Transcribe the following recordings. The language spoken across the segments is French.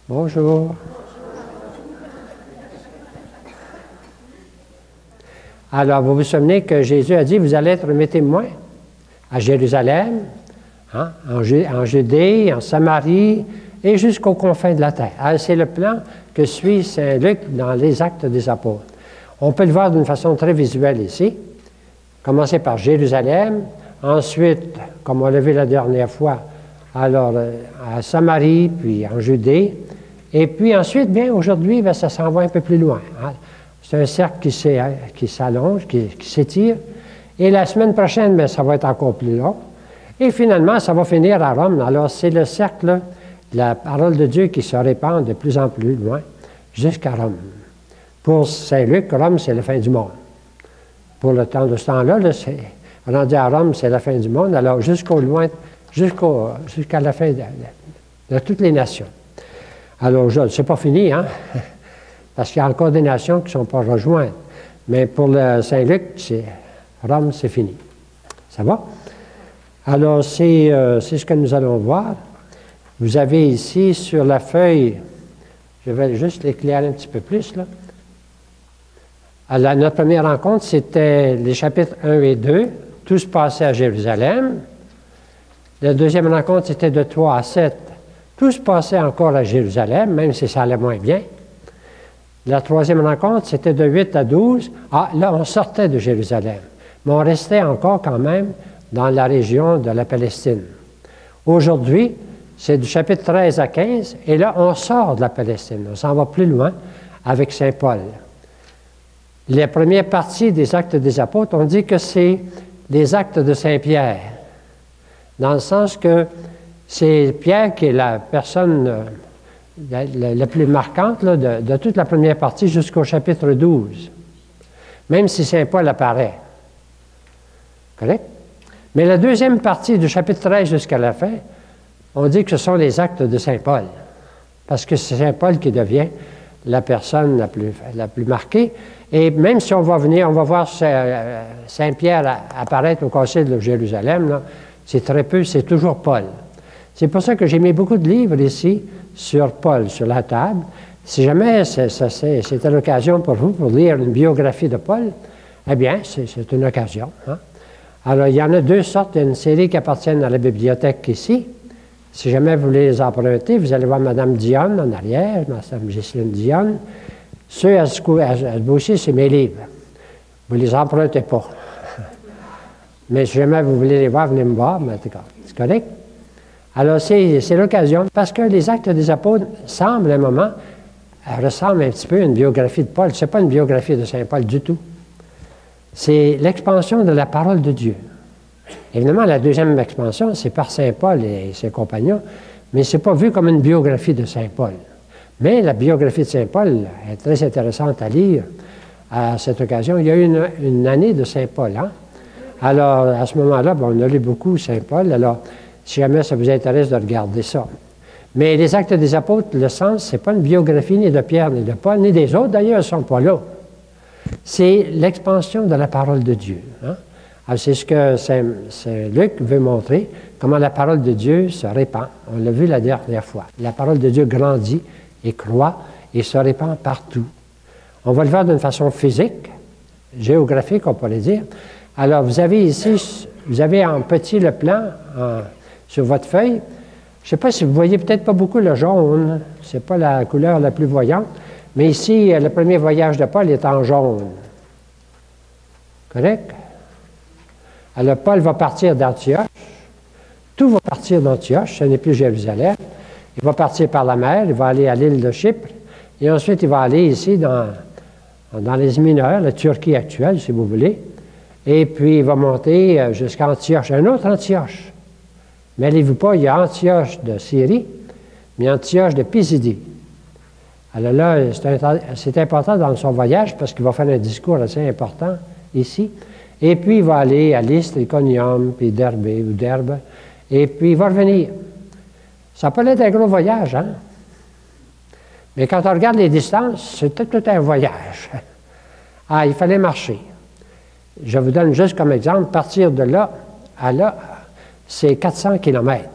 Bonjour. Alors, vous vous souvenez que Jésus a dit, vous allez être mes témoins à Jérusalem, hein, en Judée, en Samarie et jusqu'aux confins de la terre. Alors, c'est le plan que suit Saint Luc dans les Actes des Apôtres. On peut le voir d'une façon très visuelle ici. Commencer par Jérusalem, ensuite, comme on l'a vu la dernière fois, alors à Samarie, puis en Judée, et puis ensuite, bien, aujourd'hui, bien, ça s'en va un peu plus loin. Hein. C'est un cercle qui s'allonge, qui s'étire, et la semaine prochaine, bien, ça va être encore plus long. Et finalement, ça va finir à Rome. Alors, c'est le cercle, la parole de Dieu qui se répand de plus en plus loin, jusqu'à Rome. Pour Saint Luc, Rome, c'est la fin du monde. Pour le temps de ce temps-là, là, rendu à Rome, c'est la fin du monde. Alors, jusqu'à la fin de toutes les nations. Alors, c'est pas fini, hein? Parce qu'il y a encore des nations qui ne sont pas rejointes. Mais pour le Saint-Luc, Rome, c'est fini. Ça va? Alors, c'est ce que nous allons voir. Vous avez ici, sur la feuille, je vais juste l'éclairer un petit peu plus, là. Alors, notre première rencontre, c'était les chapitres 1 et 2. Tout se passait à Jérusalem. La deuxième rencontre, c'était de 3 à 7. Tout se passait encore à Jérusalem, même si ça allait moins bien. La troisième rencontre, c'était de 8 à 12. Ah, là, on sortait de Jérusalem. Mais on restait encore quand même dans la région de la Palestine. Aujourd'hui, c'est du chapitre 13 à 15, et là, on sort de la Palestine. On s'en va plus loin avec Saint Paul. Les premières parties des Actes des Apôtres, on dit que c'est les Actes de Saint-Pierre, dans le sens que c'est Pierre qui est la personne la plus marquante là, de toute la première partie jusqu'au chapitre 12, même si Saint Paul apparaît. Correct? Mais la deuxième partie du chapitre 13 jusqu'à la fin, on dit que ce sont les Actes de Saint Paul, parce que c'est Saint Paul qui devient la personne la plus marquée. Et même si on va voir Saint-Pierre apparaître au Concile de Jérusalem, c'est très peu, c'est toujours Paul. C'est pour ça que j'ai mis beaucoup de livres ici sur Paul, sur la table. Si jamais c'était l'occasion pour vous pour lire une biographie de Paul, eh bien, c'est une occasion. Hein? Alors, il y en a 2 sortes. Il y a une série qui appartiennent à la bibliothèque ici. Si jamais vous voulez les emprunter, vous allez voir Mme Dionne en arrière, Mme Ghislaine Dionne. Ceux à ce bout-ci, c'est mes livres. Vous ne les empruntez pas. Mais si jamais vous voulez les voir, venez me voir. C'est correct? Alors, c'est l'occasion, parce que les Actes des Apôtres semblent, à un moment, ressemblent un petit peu à une biographie de Paul. Ce n'est pas une biographie de Saint Paul du tout. C'est l'expansion de la parole de Dieu. Évidemment, la deuxième expansion, c'est par Saint Paul et ses compagnons, mais ce n'est pas vu comme une biographie de Saint Paul. Mais la biographie de Saint Paul est très intéressante à lire à cette occasion. Il y a eu une année de Saint Paul. Hein? Alors, à ce moment-là, on a lu beaucoup Saint Paul. Alors, si jamais ça vous intéresse de regarder ça. Mais les Actes des Apôtres, le sens, ce n'est pas une biographie ni de Pierre, ni de Paul, ni des autres, d'ailleurs, ils ne sont pas là. C'est l'expansion de la parole de Dieu. Hein? Alors, c'est ce que Saint Luc veut montrer, comment la parole de Dieu se répand. On l'a vu la dernière fois. La parole de Dieu grandit et croît et se répand partout. On va le voir d'une façon physique, géographique, on pourrait dire. Alors, vous avez ici, vous avez en petit le plan sur votre feuille. Je ne sais pas si vous voyez peut-être pas beaucoup le jaune. Ce n'est pas la couleur la plus voyante. Mais ici, le premier voyage de Paul est en jaune. Correct? Alors, Paul va partir d'Antioche. Tout va partir d'Antioche. Ce n'est plus Jérusalem. Il va partir par la mer. Il va aller à l'île de Chypre. Et ensuite, il va aller ici dans l'Asie mineure, la Turquie actuelle, si vous voulez. Et puis, il va monter jusqu'à Antioche. Un autre Antioche. Mêlez-vous pas, il y a Antioche de Syrie, mais Antioche de Pisidie. Alors là, c'est important dans son voyage parce qu'il va faire un discours assez important ici. Et puis, il va aller à Lystre, Iconium, puis Derbe ou Derbe. Et puis, il va revenir. Ça peut être un gros voyage, hein? Mais quand on regarde les distances, c'est tout un voyage. Ah, il fallait marcher. Je vous donne juste comme exemple, partir de là à là, c'est 400 km.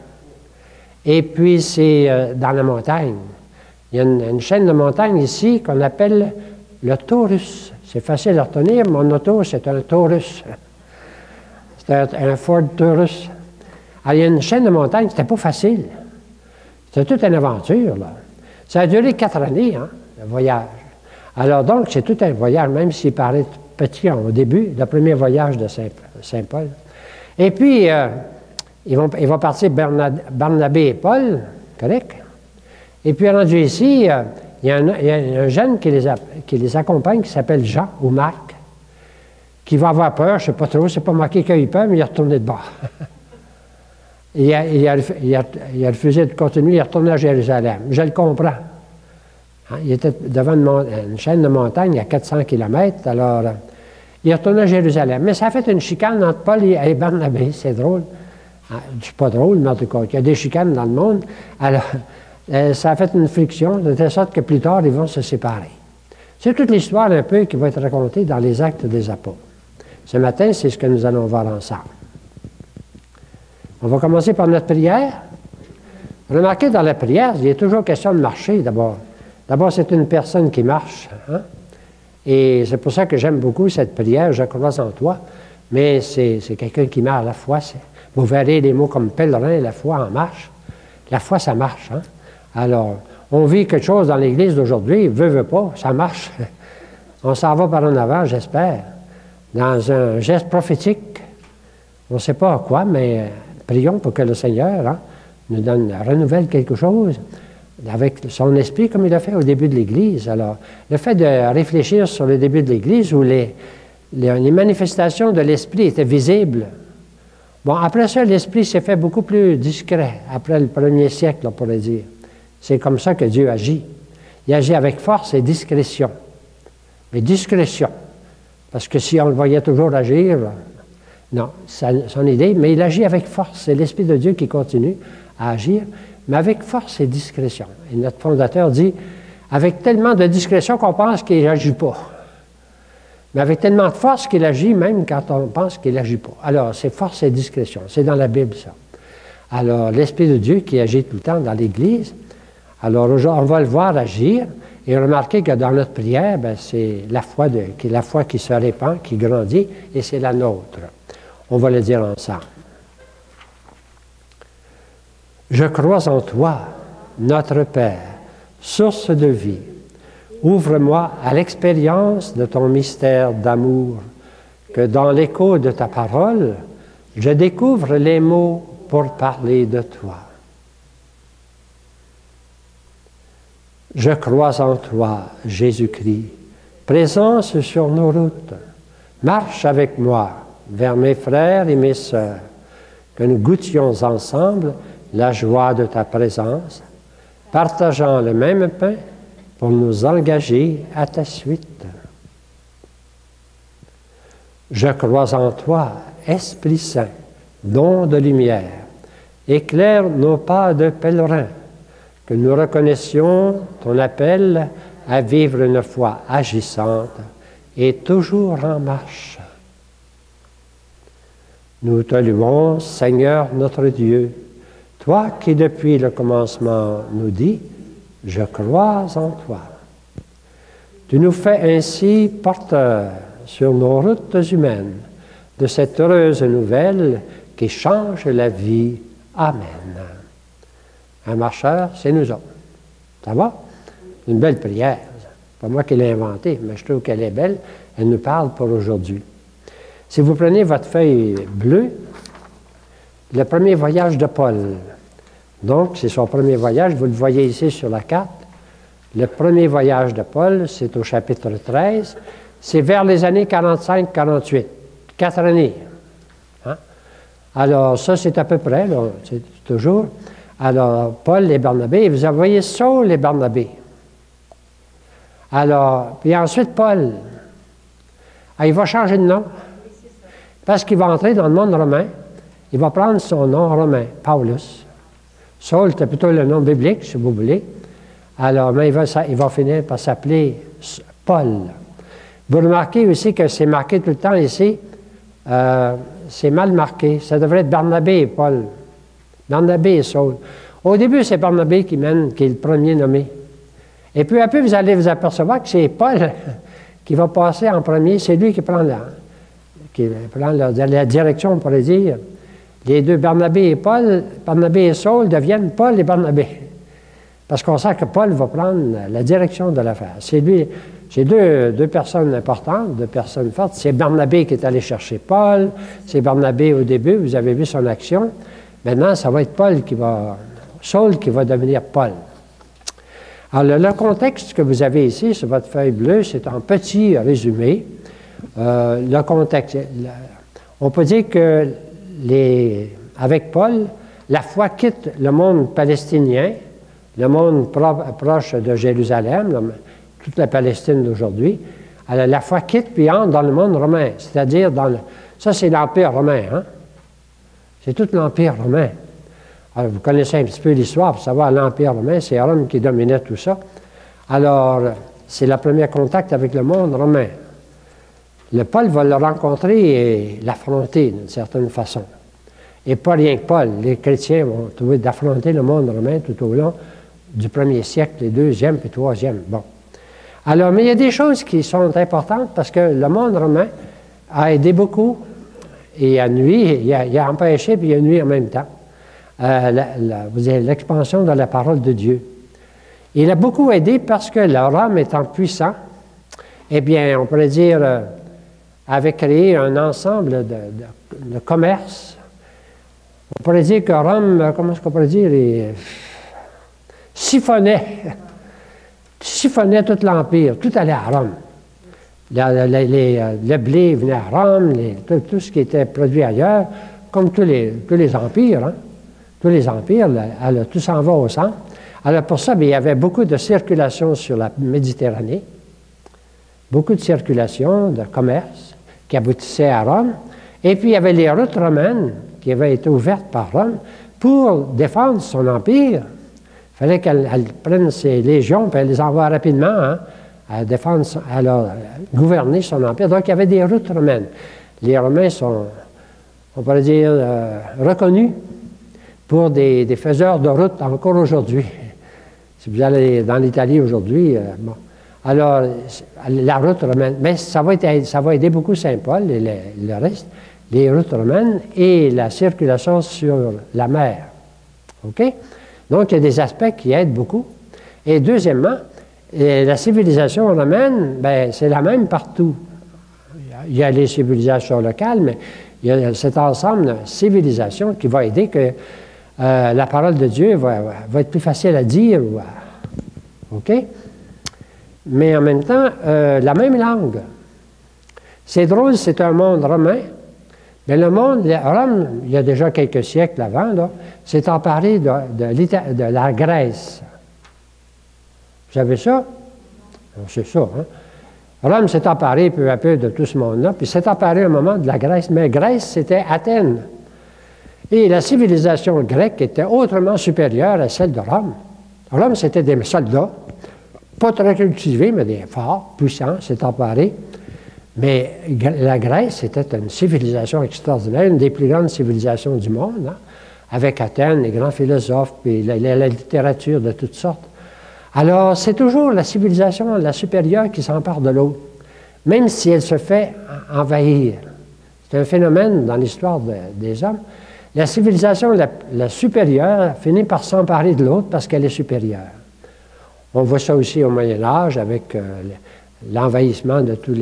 Et puis, c'est dans la montagne. Il y a une chaîne de montagnes ici qu'on appelle le Taurus. C'est facile à retenir. Mon auto, c'est un Taurus. C'est un Ford Taurus. Alors, il y a une chaîne de montagnes, c'était pas facile. C'était toute une aventure, là. Ça a duré 4 années, hein, le voyage. Alors donc, c'est tout un voyage, même s'il paraît petit au début, le premier voyage de Saint-Paul. Et puis, ils vont partir Barnabé et Paul, correct? Et puis, rendu ici, il y a un jeune qui les accompagne, qui s'appelle Jean ou Marc, qui va avoir peur, je ne sais pas trop, c'est pas marqué qu'il a eu peur, mais il est retourné de bord. Il a refusé de continuer, il est retourné à Jérusalem. Je le comprends. Hein, il était devant une chaîne de montagne à 400 km, alors il est retourné à Jérusalem. Mais ça a fait une chicane entre Paul et Barnabé, c'est drôle. C'est pas drôle, mais en tout cas, il y a des chicanes dans le monde. Alors, ça a fait une friction, de telle sorte que plus tard, ils vont se séparer. C'est toute l'histoire un peu qui va être racontée dans les Actes des Apôtres. Ce matin, c'est ce que nous allons voir ensemble. On va commencer par notre prière. Remarquez, dans la prière, il est toujours question de marcher d'abord. D'abord, c'est une personne qui marche. Hein? Et c'est pour ça que j'aime beaucoup cette prière, je crois en toi. Mais c'est quelqu'un qui marche à la foi. Vous verrez des mots comme pèlerin, la foi en marche. La foi, ça marche. Hein? Alors, on vit quelque chose dans l'Église d'aujourd'hui, veut pas, ça marche. On s'en va par en avant, j'espère, dans un geste prophétique. On ne sait pas à quoi, mais prions pour que le Seigneur nous renouvelle quelque chose avec son esprit, comme il a fait au début de l'Église. Alors, le fait de réfléchir sur le début de l'Église, où les manifestations de l'Esprit étaient visibles. Bon, après ça, l'Esprit s'est fait beaucoup plus discret, après le 1er siècle, on pourrait dire. C'est comme ça que Dieu agit. Il agit avec force et discrétion. Mais discrétion. Parce que si on le voyait toujours agir, non, c'est son idée, mais il agit avec force. C'est l'Esprit de Dieu qui continue à agir, mais avec force et discrétion. Et notre fondateur dit, avec tellement de discrétion qu'on pense qu'il n'agit pas. Mais avec tellement de force qu'il agit, même quand on pense qu'il n'agit pas. Alors, c'est force et discrétion. C'est dans la Bible, ça. Alors, l'Esprit de Dieu qui agit tout le temps dans l'Église. Alors, on va le voir agir. Et remarquez que dans notre prière, c'est la foi qui se répand, qui grandit, et c'est la nôtre. On va le dire ensemble. Je crois en toi, notre Père, source de vie. Ouvre-moi à l'expérience de ton mystère d'amour, que dans l'écho de ta parole, je découvre les mots pour parler de toi. Je crois en toi, Jésus-Christ, présence sur nos routes. Marche avec moi vers mes frères et mes sœurs, que nous goûtions ensemble la joie de ta présence, partageant le même pain pour nous engager à ta suite. Je crois en toi, Esprit Saint, don de lumière, éclaire nos pas de pèlerins, que nous reconnaissions ton appel à vivre une foi agissante et toujours en marche. Nous te louons, Seigneur notre Dieu, toi qui depuis le commencement nous dis, je crois en toi. Tu nous fais ainsi porteurs sur nos routes humaines de cette heureuse nouvelle qui change la vie. Amen. Un marcheur, c'est nous autres. Ça va? Une belle prière. C'est pas moi qui l'ai inventée, mais je trouve qu'elle est belle. Elle nous parle pour aujourd'hui. Si vous prenez votre feuille bleue, le premier voyage de Paul. Donc, c'est son premier voyage. Vous le voyez ici sur la carte. Le premier voyage de Paul, c'est au chapitre 13. C'est vers les années 45-48. 4 années. Hein? Alors, ça, c'est à peu près, là, c'est toujours. Alors, Paul et Barnabé, vous voyez Saul et Barnabé. Alors, puis ensuite, Paul. Il va changer de nom. Parce qu'il va entrer dans le monde romain. Il va prendre son nom romain, Paulus. Saul, c'était plutôt le nom biblique, si vous voulez. Alors, mais il va finir par s'appeler Paul. Vous remarquez aussi que c'est marqué tout le temps ici, c'est mal marqué. Ça devrait être Barnabé et Paul. Barnabé et Saul. Au début, c'est Barnabé qui est le premier nommé. Et peu à peu, vous allez vous apercevoir que c'est Paul qui va passer en premier. C'est lui qui prend la direction, on pourrait dire. Les deux, Barnabé et Saul deviennent Paul et Barnabé. Parce qu'on sent que Paul va prendre la direction de l'affaire. C'est deux personnes importantes, deux personnes fortes. C'est Barnabé qui est allé chercher Paul. C'est Barnabé au début, vous avez vu son action. Maintenant, ça va être Saul qui va devenir Paul. Alors, le contexte que vous avez ici sur votre feuille bleue, c'est un petit résumé. Le contexte, on peut dire que avec Paul, la foi quitte le monde palestinien, le monde proche de Jérusalem, toute la Palestine d'aujourd'hui. Alors, la foi quitte puis entre dans le monde romain, c'est-à-dire ça, c'est l'Empire romain, hein? C'est tout l'Empire romain. Alors, vous connaissez un petit peu l'histoire pour savoir l'Empire romain, c'est Rome qui dominait tout ça. Alors, c'est le premier contact avec le monde romain. Le Paul va le rencontrer et l'affronter d'une certaine façon. Et pas rien que Paul, les chrétiens vont trouver d'affronter le monde romain tout au long du 1er siècle, les 2e et 3e. Bon. Alors, mais il y a des choses qui sont importantes parce que le monde romain a aidé beaucoup et a nuit, il a empêché puis il a nuit en même temps. Vous avez l'expansion de la parole de Dieu. Il a beaucoup aidé parce que le Rome étant puissant, eh bien, on pourrait dire, avait créé un ensemble de commerce. On pourrait dire que Rome, comment est-ce qu'on pourrait dire, siphonnait tout l'Empire, tout allait à Rome. Le blé venait à Rome, tout ce qui était produit ailleurs, comme tous les empires, hein. Tous les empires, alors, tout s'en va au centre. Alors pour ça, bien, il y avait beaucoup de circulation sur la Méditerranée, beaucoup de circulation, de commerce, qui aboutissait à Rome. Et puis il y avait les routes romaines qui avaient été ouvertes par Rome pour défendre son empire. Il fallait qu'elle prenne ses légions et elle les envoie rapidement, hein, à défendre, gouverner son empire. Donc il y avait des routes romaines. Les Romains sont, on pourrait dire, reconnus pour des faiseurs de route encore aujourd'hui. Si vous allez dans l'Italie aujourd'hui, bon. Alors, la route romaine, mais ça va aider beaucoup Saint-Paul et le reste, les routes romaines et la circulation sur la mer. OK? Donc, il y a des aspects qui aident beaucoup. Et deuxièmement, la civilisation romaine, bien, c'est la même partout. Il y a les civilisations locales, mais il y a cet ensemble de civilisations qui va aider que la parole de Dieu va être plus facile à dire. OK? Mais en même temps, la même langue. C'est drôle, c'est un monde romain, mais le monde, Rome, il y a déjà quelques siècles avant, s'est emparé de la Grèce. Vous savez ça? C'est ça, hein? Rome s'est emparé peu à peu de tout ce monde-là, puis s'est emparé un moment de la Grèce, mais Grèce, c'était Athènes. Et la civilisation grecque était autrement supérieure à celle de Rome. Rome, c'était des soldats, pas très cultivés, mais des forts, puissants, s'est emparé. Mais la Grèce, c'était une civilisation extraordinaire, une des plus grandes civilisations du monde, hein, avec Athènes, les grands philosophes, puis la littérature de toutes sortes. Alors, c'est toujours la civilisation la supérieure qui s'empare de l'autre, même si elle se fait envahir. C'est un phénomène dans l'histoire des hommes. La civilisation la supérieure finit par s'emparer de l'autre parce qu'elle est supérieure. On voit ça aussi au Moyen Âge avec l'envahissement de tous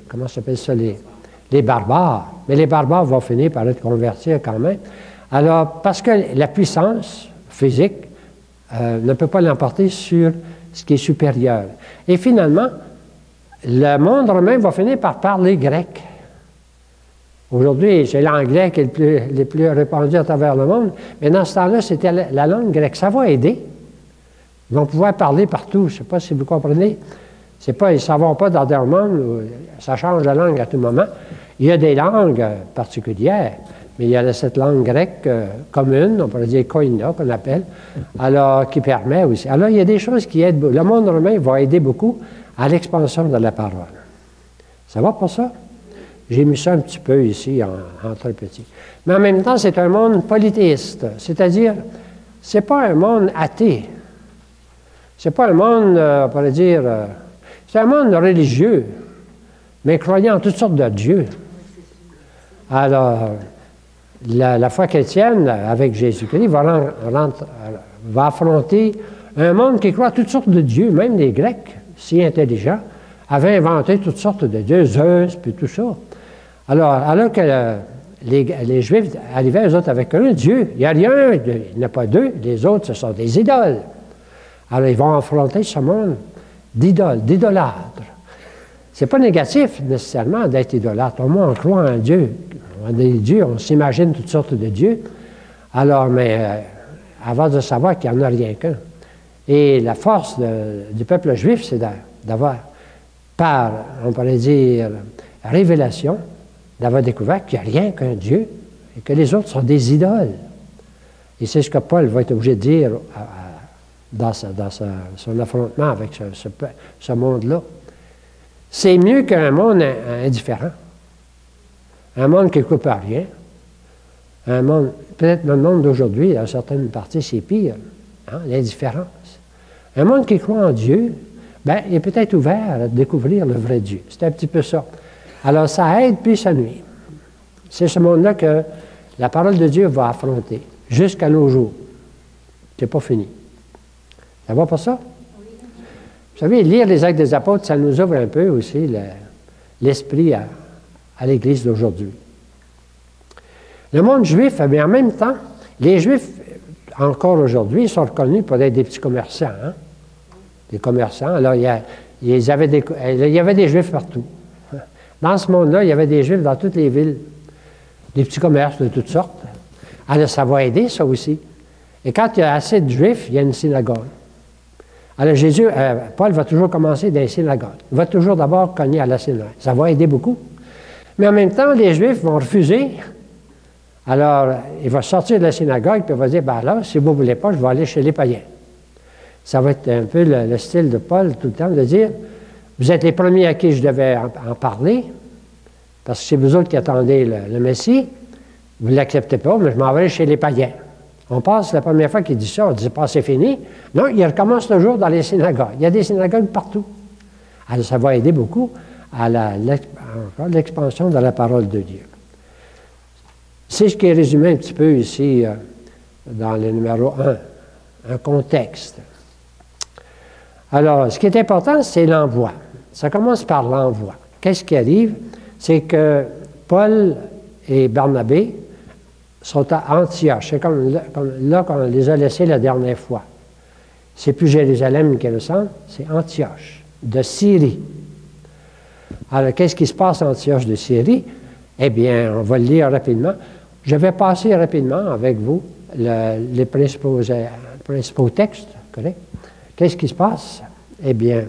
comment ça s'appelle ça, les barbares. Mais les barbares vont finir par être convertis quand même. Alors, parce que la puissance physique ne peut pas l'emporter sur ce qui est supérieur. Et finalement, le monde romain va finir par parler grec. Aujourd'hui, c'est l'anglais qui est le plus répandu à travers le monde, mais dans ce temps-là, c'était la langue grecque. Ça va aider. Ils vont pouvoir parler partout. Je ne sais pas si vous comprenez. Ils ne s'en vont pas dans un monde où ça change la langue à tout moment. Il y a des langues particulières, mais il y a cette langue grecque commune, on pourrait dire koina, qu'on appelle, alors qui permet aussi. Alors, il y a des choses qui aident. Le monde romain va aider beaucoup à l'expansion de la parole. Ça va pour ça? J'ai mis ça un petit peu ici, en très petit. Mais en même temps, c'est un monde polythéiste, c'est-à-dire, c'est pas un monde athée. C'est pas un monde, on pourrait dire, c'est un monde religieux, mais croyant en toutes sortes de dieux. Alors, la foi chrétienne, avec Jésus-Christ, va affronter un monde qui croit à toutes sortes de dieux. Même les Grecs, si intelligents, avaient inventé toutes sortes de dieux, Zeus, puis tout ça. Alors que les Juifs arrivaient, eux autres, avec un Dieu, il n'y a rien, il n'y en a pas deux, les autres, ce sont des idoles. Alors, ils vont affronter ce monde d'idoles, d'idolâtres. C'est pas négatif, nécessairement, d'être idolâtre. Au moins, on croit en Dieu. On a des dieux, on s'imagine toutes sortes de dieux. Alors, mais avant de savoir qu'il n'y en a rien qu'un. Et la force du peuple juif, c'est d'avoir, par, on pourrait dire, révélation, d'avoir découvert qu'il n'y a rien qu'un Dieu et que les autres sont des idoles. Et c'est ce que Paul va être obligé de dire dans son affrontement avec ce monde-là. C'est mieux qu'un monde indifférent. Un monde qui ne coupe à rien. Un monde, peut-être le monde d'aujourd'hui, à certaines parties, c'est pire, hein, l'indifférence. Un monde qui croit en Dieu, bien, il est peut-être ouvert à découvrir le vrai Dieu. C'est un petit peu ça. Alors, ça aide puis ça nuit. C'est ce monde-là que la parole de Dieu va affronter jusqu'à nos jours. C'est pas fini. Ça va pour ça? Vous savez, lire les Actes des Apôtres, ça nous ouvre un peu aussi l'esprit à l'Église d'aujourd'hui. Le monde juif, mais en même temps, les Juifs, encore aujourd'hui, sont reconnus pour être des petits commerçants. Hein? Des commerçants. Alors, il y avait des Juifs partout. Dans ce monde-là, il y avait des Juifs dans toutes les villes. Des petits commerces de toutes sortes. Alors, ça va aider, ça aussi. Et quand il y a assez de Juifs, il y a une synagogue. Alors, Paul va toujours commencer dans les synagogues. Il va toujours d'abord cogner à la synagogue. Ça va aider beaucoup. Mais en même temps, les Juifs vont refuser. Alors, il va sortir de la synagogue et il va dire, ben là, si vous ne voulez pas, je vais aller chez les païens. Ça va être un peu le style de Paul tout le temps de dire, vous êtes les premiers à qui je devais en parler, parce que c'est vous autres qui attendez le Messie, vous ne l'acceptez pas, mais je m'en vais chez les païens. On passe, la première fois qu'il dit ça, on ne dit pas c'est fini. Non, il recommence toujours dans les synagogues. Il y a des synagogues partout. Alors, ça va aider beaucoup à l'expansion de la parole de Dieu. C'est ce qui est résumé un petit peu ici dans le numéro 1, un contexte. Alors, ce qui est important, c'est l'envoi. Ça commence par l'envoi. Qu'est-ce qui arrive? C'est que Paul et Barnabé sont à Antioche. C'est comme là qu'on les a laissés la dernière fois. C'est plus Jérusalem qui est le centre, c'est Antioche, de Syrie. Alors, qu'est-ce qui se passe à Antioche de Syrie? Eh bien, on va le lire rapidement. Je vais passer rapidement avec vous les principaux textes, correct? Qu'est-ce qui se passe? Eh bien,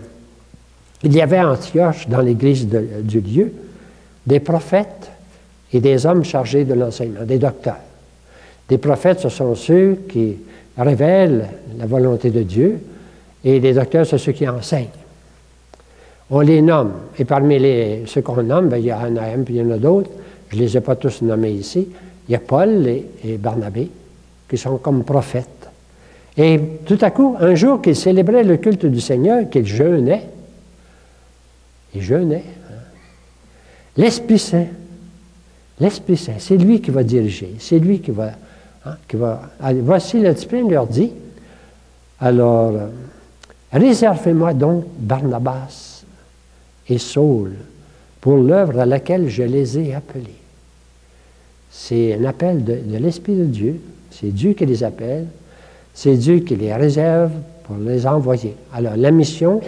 il y avait à Antioche, dans l'église du lieu, des prophètes et des hommes chargés de l'enseignement, des docteurs. Des prophètes, ce sont ceux qui révèlent la volonté de Dieu, et les docteurs, c'est ceux qui enseignent. On les nomme, et parmi ceux qu'on nomme, bien, il y a Anaïm, puis il y en a d'autres, je ne les ai pas tous nommés ici, il y a Paul et Barnabé, qui sont comme prophètes. Et tout à coup, un jour qu'ils célébraient le culte du Seigneur, qu'ils jeûnaient, ils jeûnaient, hein? L'Esprit Saint, c'est lui qui va diriger, c'est lui qui va... Allez, voici le discipline leur dit, alors, réservez-moi donc Barnabas et Saul pour l'œuvre à laquelle je les ai appelés. C'est un appel de l'Esprit de Dieu, c'est Dieu qui les appelle, c'est Dieu qui les réserve pour les envoyer. Alors, la mission,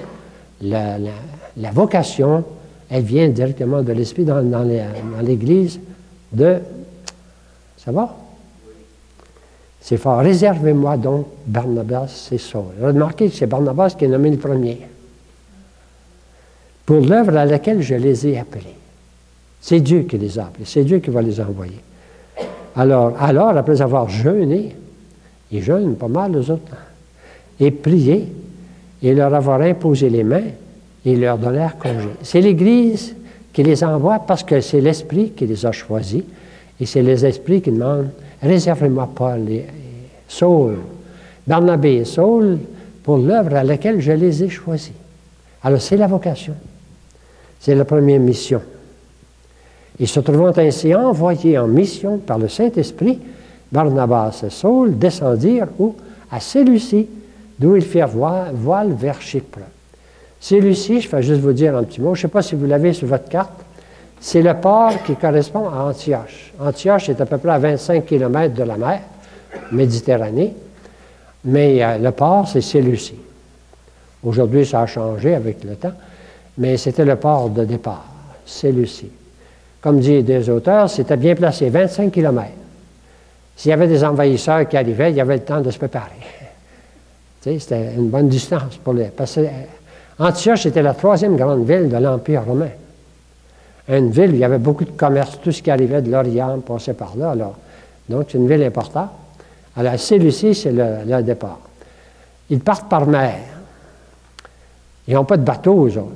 la vocation, elle vient directement de l'Esprit dans l'Église de... Ça va? C'est fort. Réservez-moi donc Barnabas et Saul. Remarquez que c'est Barnabas qui est nommé le premier. Pour l'œuvre à laquelle je les ai appelés. C'est Dieu qui les a appelés. C'est Dieu qui va les envoyer. Alors après avoir jeûné, ils jeûnent pas mal, eux autres, et prié, et leur avoir imposé les mains, et leur donnèrent congé. C'est l'Église qui les envoie parce que c'est l'Esprit qui les a choisis, et c'est les esprits qui demandent « Réservez-moi Paul et Saul Barnabé et Saul pour l'œuvre à laquelle je les ai choisis. Alors, c'est la vocation. C'est la première mission. Et se trouvant ainsi envoyés en mission par le Saint-Esprit, Barnabas et Saul descendirent où? À Séleucie, d'où ils firent voile vers Chypre. Séleucie, je vais juste vous dire un petit mot, je ne sais pas si vous l'avez sur votre carte, c'est le port qui correspond à Antioche. Antioche est à peu près à 25 km de la mer Méditerranée, mais le port, c'est Séleucie. Aujourd'hui, ça a changé avec le temps, mais c'était le port de départ, Séleucie. Comme disent des auteurs, c'était bien placé, 25 km. S'il y avait des envahisseurs qui arrivaient, il y avait le temps de se préparer. Tu sais, c'était une bonne distance pour les... Parce que Antioche était la troisième grande ville de l'Empire romain. Une ville où il y avait beaucoup de commerce, tout ce qui arrivait de l'Orient passait par là. Alors. Donc, c'est une ville importante. Alors, Séleucie, c'est le départ. Ils partent par mer. Ils n'ont pas de bateau, eux autres.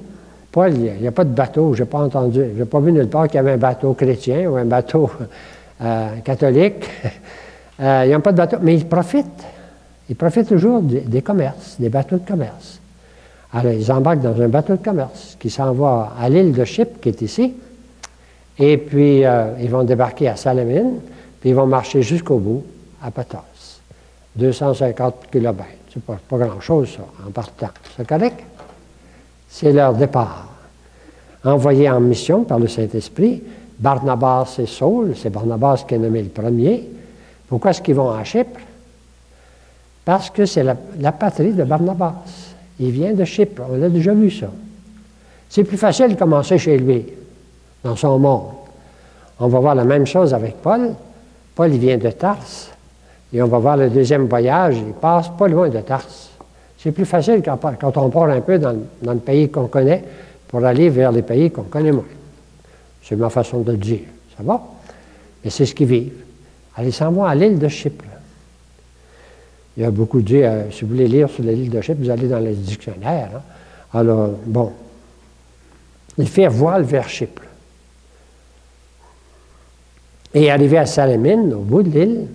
Paul, il n'y a pas de bateau, je n'ai pas entendu. Je n'ai pas vu nulle part qu'il y avait un bateau chrétien ou un bateau catholique. Ils n'ont pas de bateau, mais ils profitent. Ils profitent toujours des commerces, des bateaux de commerce. Alors, ils embarquent dans un bateau de commerce qui s'en va à l'île de Chypre, qui est ici, et puis ils vont débarquer à Salamine, puis ils vont marcher jusqu'au bout, à Pathos. 250 km. C'est pas grand-chose, ça, en partant. C'est correct? C'est leur départ. Envoyés en mission par le Saint-Esprit, Barnabas et Saul, c'est Barnabas qui est nommé le premier. Pourquoi est-ce qu'ils vont à Chypre? Parce que c'est la patrie de Barnabas. Il vient de Chypre, on a déjà vu ça. C'est plus facile de commencer chez lui, dans son monde. On va voir la même chose avec Paul. Paul, il vient de Tarse. Et on va voir le deuxième voyage, il passe pas loin de Tarse. C'est plus facile quand on part un peu dans le pays qu'on connaît pour aller vers les pays qu'on connaît moins. C'est ma façon de le dire. Ça va? Mais c'est ce qu'ils vivent. Allez, s'en vont à l'île de Chypre. Il y a beaucoup de dire, si vous voulez lire sur l'île de Chypre, vous allez dans les dictionnaires. Hein? Alors, bon. Ils firent voile vers Chypre. Et arrivés à Salamine, au bout de l'île,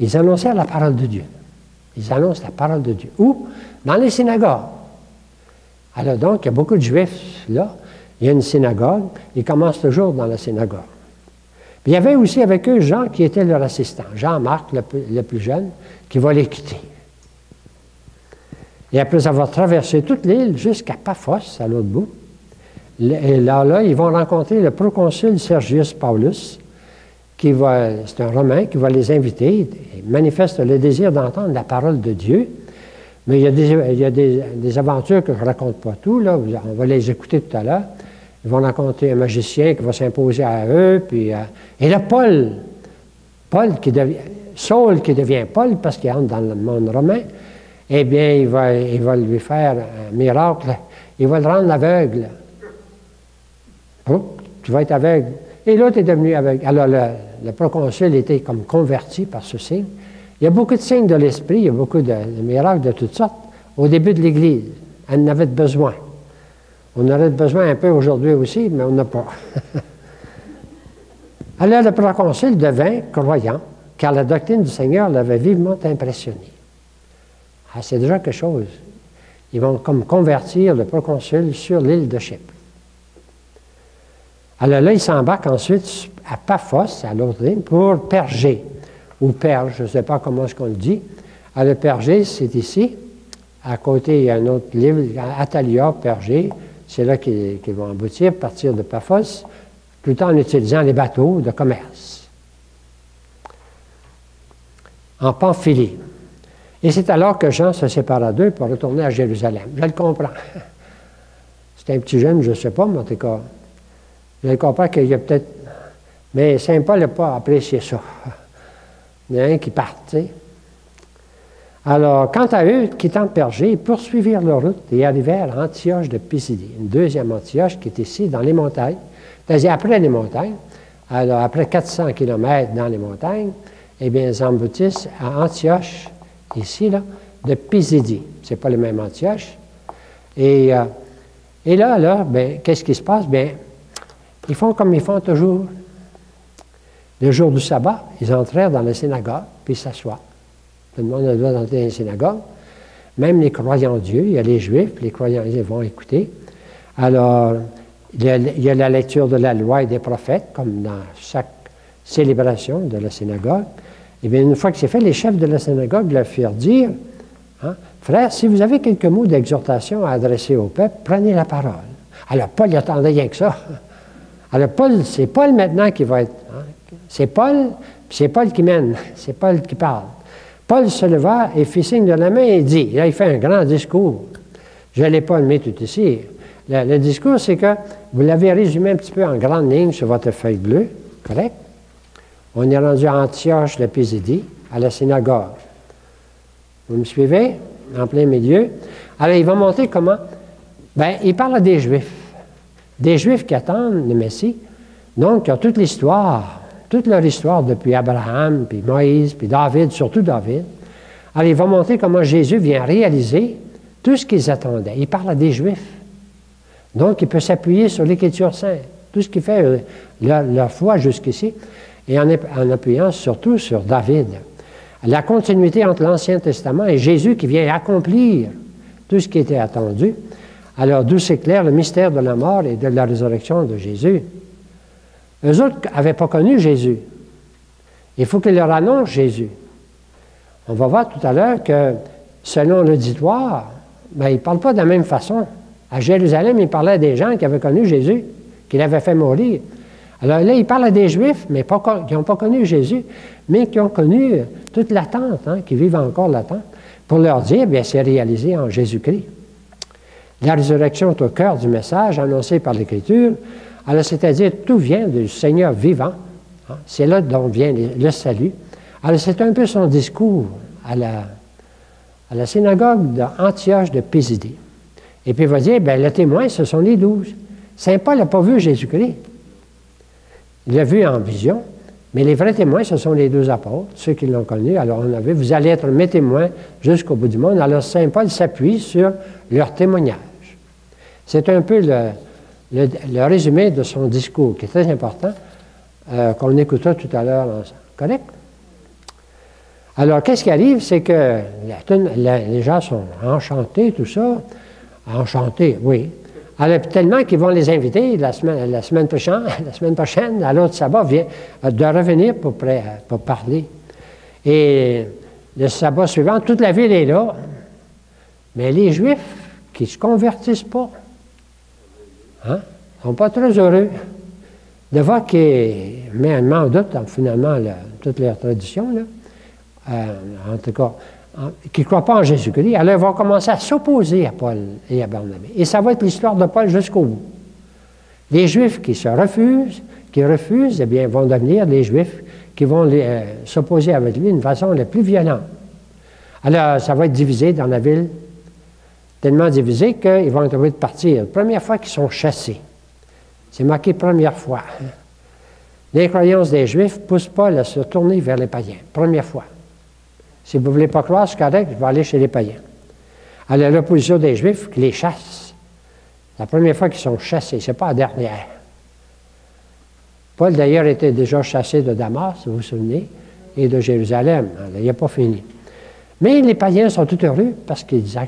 ils annoncèrent la parole de Dieu. Ils annoncent la parole de Dieu. Où? Dans les synagogues. Alors donc, il y a beaucoup de Juifs là. Il y a une synagogue. Ils commencent toujours dans la synagogue. Puis, il y avait aussi avec eux Jean qui était leur assistant. Jean-Marc, le plus jeune, qui va les quitter. Et après avoir traversé toute l'île jusqu'à Paphos, à l'autre bout, et là, ils vont rencontrer le proconsul Sergius Paulus, c'est un Romain qui va les inviter. Il manifeste le désir d'entendre la parole de Dieu. Mais il y a des aventures que je ne raconte pas tout. Là. On va les écouter tout à l'heure. Ils vont rencontrer un magicien qui va s'imposer à eux. Puis, et là, Saul qui devient Paul, parce qu'il entre dans le monde romain, eh bien, il va lui faire un miracle. Il va le rendre aveugle. Oh, tu vas être aveugle. Et l'autre est devenu aveugle. Alors, le proconsul était comme converti par ce signe. Il y a beaucoup de signes de l'esprit, il y a beaucoup de miracles de toutes sortes. Au début de l'Église, elle en avait besoin. On aurait besoin un peu aujourd'hui aussi, mais on n'a pas. Alors, le proconsul devint croyant, car la doctrine du Seigneur l'avait vivement impressionné. Ah, c'est déjà quelque chose. Ils vont comme convertir le proconsul sur l'île de Chypre. Alors là, ils s'embarquent ensuite à Paphos, à l'autre île, pour Pergé, ou Perge, je ne sais pas comment est-ce qu'on le dit. Alors, Pergé, c'est ici. À côté, il y a un autre livre, Attalia, Pergé. C'est là qu'ils vont aboutir, partir de Paphos, tout en utilisant les bateaux de commerce. En Pamphylie. Et c'est alors que Jean se sépara d'eux pour retourner à Jérusalem. Je le comprends. C'est un petit jeune, je ne sais pas, mais en tout cas, je le comprends qu'il y a peut-être... Mais Saint Paul n'a pas apprécié ça. Il y en a un qui part, tu sais. Alors, quant à eux, quittant Pergé, ils poursuivirent leur route et arrivèrent à Antioche de Pisidie, une deuxième Antioche qui est ici, dans les montagnes. C'est-à-dire après les montagnes. Alors, après 400 km dans les montagnes, eh bien, ils emboutissent à Antioche, ici, là, de Pisidie. Ce n'est pas le même Antioche. Et là, bien, qu'est-ce qui se passe? Bien, ils font comme ils font toujours. Le jour du sabbat, ils entrèrent dans la synagogue, puis ils s'assoient. Tout le monde a le droit d'entrer dans les synagogues. Même les croyants en Dieu, il y a les Juifs, les croyants, ils vont écouter. Alors, il y a la lecture de la loi et des prophètes, comme dans chaque célébration de la synagogue. Et bien, une fois que c'est fait, les chefs de la synagogue leur firent dire, hein, frères, si vous avez quelques mots d'exhortation à adresser au peuple, prenez la parole. Alors, Paul il attendait rien que ça. Alors, c'est Paul maintenant qui va être. Hein, c'est Paul qui mène, c'est Paul qui parle. Paul se leva et fit signe de la main et dit, là, il fait un grand discours. Je ne l'ai pas mis tout ici. Le discours, c'est que vous l'avez résumé un petit peu en grande ligne sur votre feuille bleue, correct? On est rendu à Antioche de Pisidie, à la synagogue. Vous me suivez? En plein milieu. Alors, il va montrer comment. Bien, il parle à des Juifs. Des Juifs qui attendent le Messie. Donc, il y a toute l'histoire, toute leur histoire depuis Abraham, puis Moïse, puis David, surtout David. Alors, il va montrer comment Jésus vient réaliser tout ce qu'ils attendaient. Il parle à des Juifs. Donc, il peut s'appuyer sur l'Écriture sainte. Tout ce qui fait leur foi jusqu'ici. Et en appuyant surtout sur David. La continuité entre l'Ancien Testament et Jésus qui vient accomplir tout ce qui était attendu. Alors, d'où s'éclaire le mystère de la mort et de la résurrection de Jésus. Eux autres n'avaient pas connu Jésus. Il faut qu'ils leur annoncent Jésus. On va voir tout à l'heure que, selon l'auditoire, ben, ils ne parlent pas de la même façon. À Jérusalem, ils parlaient à des gens qui avaient connu Jésus, qui l'avaient fait mourir. Alors là, il parle à des Juifs, mais qui n'ont pas connu Jésus, mais qui ont connu toute l'attente, hein, qui vivent encore l'attente, pour leur dire, bien, c'est réalisé en Jésus-Christ. La résurrection est au cœur du message annoncé par l'Écriture. Alors, c'est-à-dire, tout vient du Seigneur vivant. Hein, c'est là dont vient le salut. Alors, c'est un peu son discours à la synagogue d'Antioche de Pisidie. Et puis, il va dire, bien, le témoin, ce sont les 12. Saint Paul n'a pas vu Jésus-Christ. Il l'a vu en vision, mais les vrais témoins, ce sont les 2 apôtres, ceux qui l'ont connu. Alors, on avait, vous allez être mes témoins jusqu'au bout du monde. Alors, Saint Paul s'appuie sur leur témoignage. C'est un peu le résumé de son discours, qui est très important, qu'on écoutera tout à l'heure ensemble. Correct? Alors, qu'est-ce qui arrive? C'est que les gens sont enchantés, tout ça. Enchantés, oui. Alors, tellement qu'ils vont les inviter la semaine prochaine, à l'autre sabbat, de revenir pour parler. Et le sabbat suivant, toute la ville est là. Mais les Juifs qui ne se convertissent pas, ne sont pas très heureux de voir qu'ils mettent en doute, finalement, toute leur tradition, là. En tout cas, qui ne croient pas en Jésus-Christ, alors ils vont commencer à s'opposer à Paul et à Barnabé. Et ça va être l'histoire de Paul jusqu'au bout. Les Juifs qui refusent, eh bien, vont devenir les Juifs qui vont s'opposer avec lui d'une façon la plus violente. Alors, ça va être divisé dans la ville, tellement divisé qu'ils vont être obligés de partir. La première fois qu'ils sont chassés. C'est marqué première fois. L'incroyance des Juifs pousse Paul à se tourner vers les païens. Première fois. Si vous ne voulez pas croire, c'est correct, je vais aller chez les païens. Alors, l'opposition des Juifs qui les chassent. La première fois qu'ils sont chassés, ce n'est pas la dernière. Paul, d'ailleurs, était déjà chassé de Damas, vous vous souvenez, et de Jérusalem. Alors, il n'a pas fini. Mais les païens sont tout heureux parce qu'ils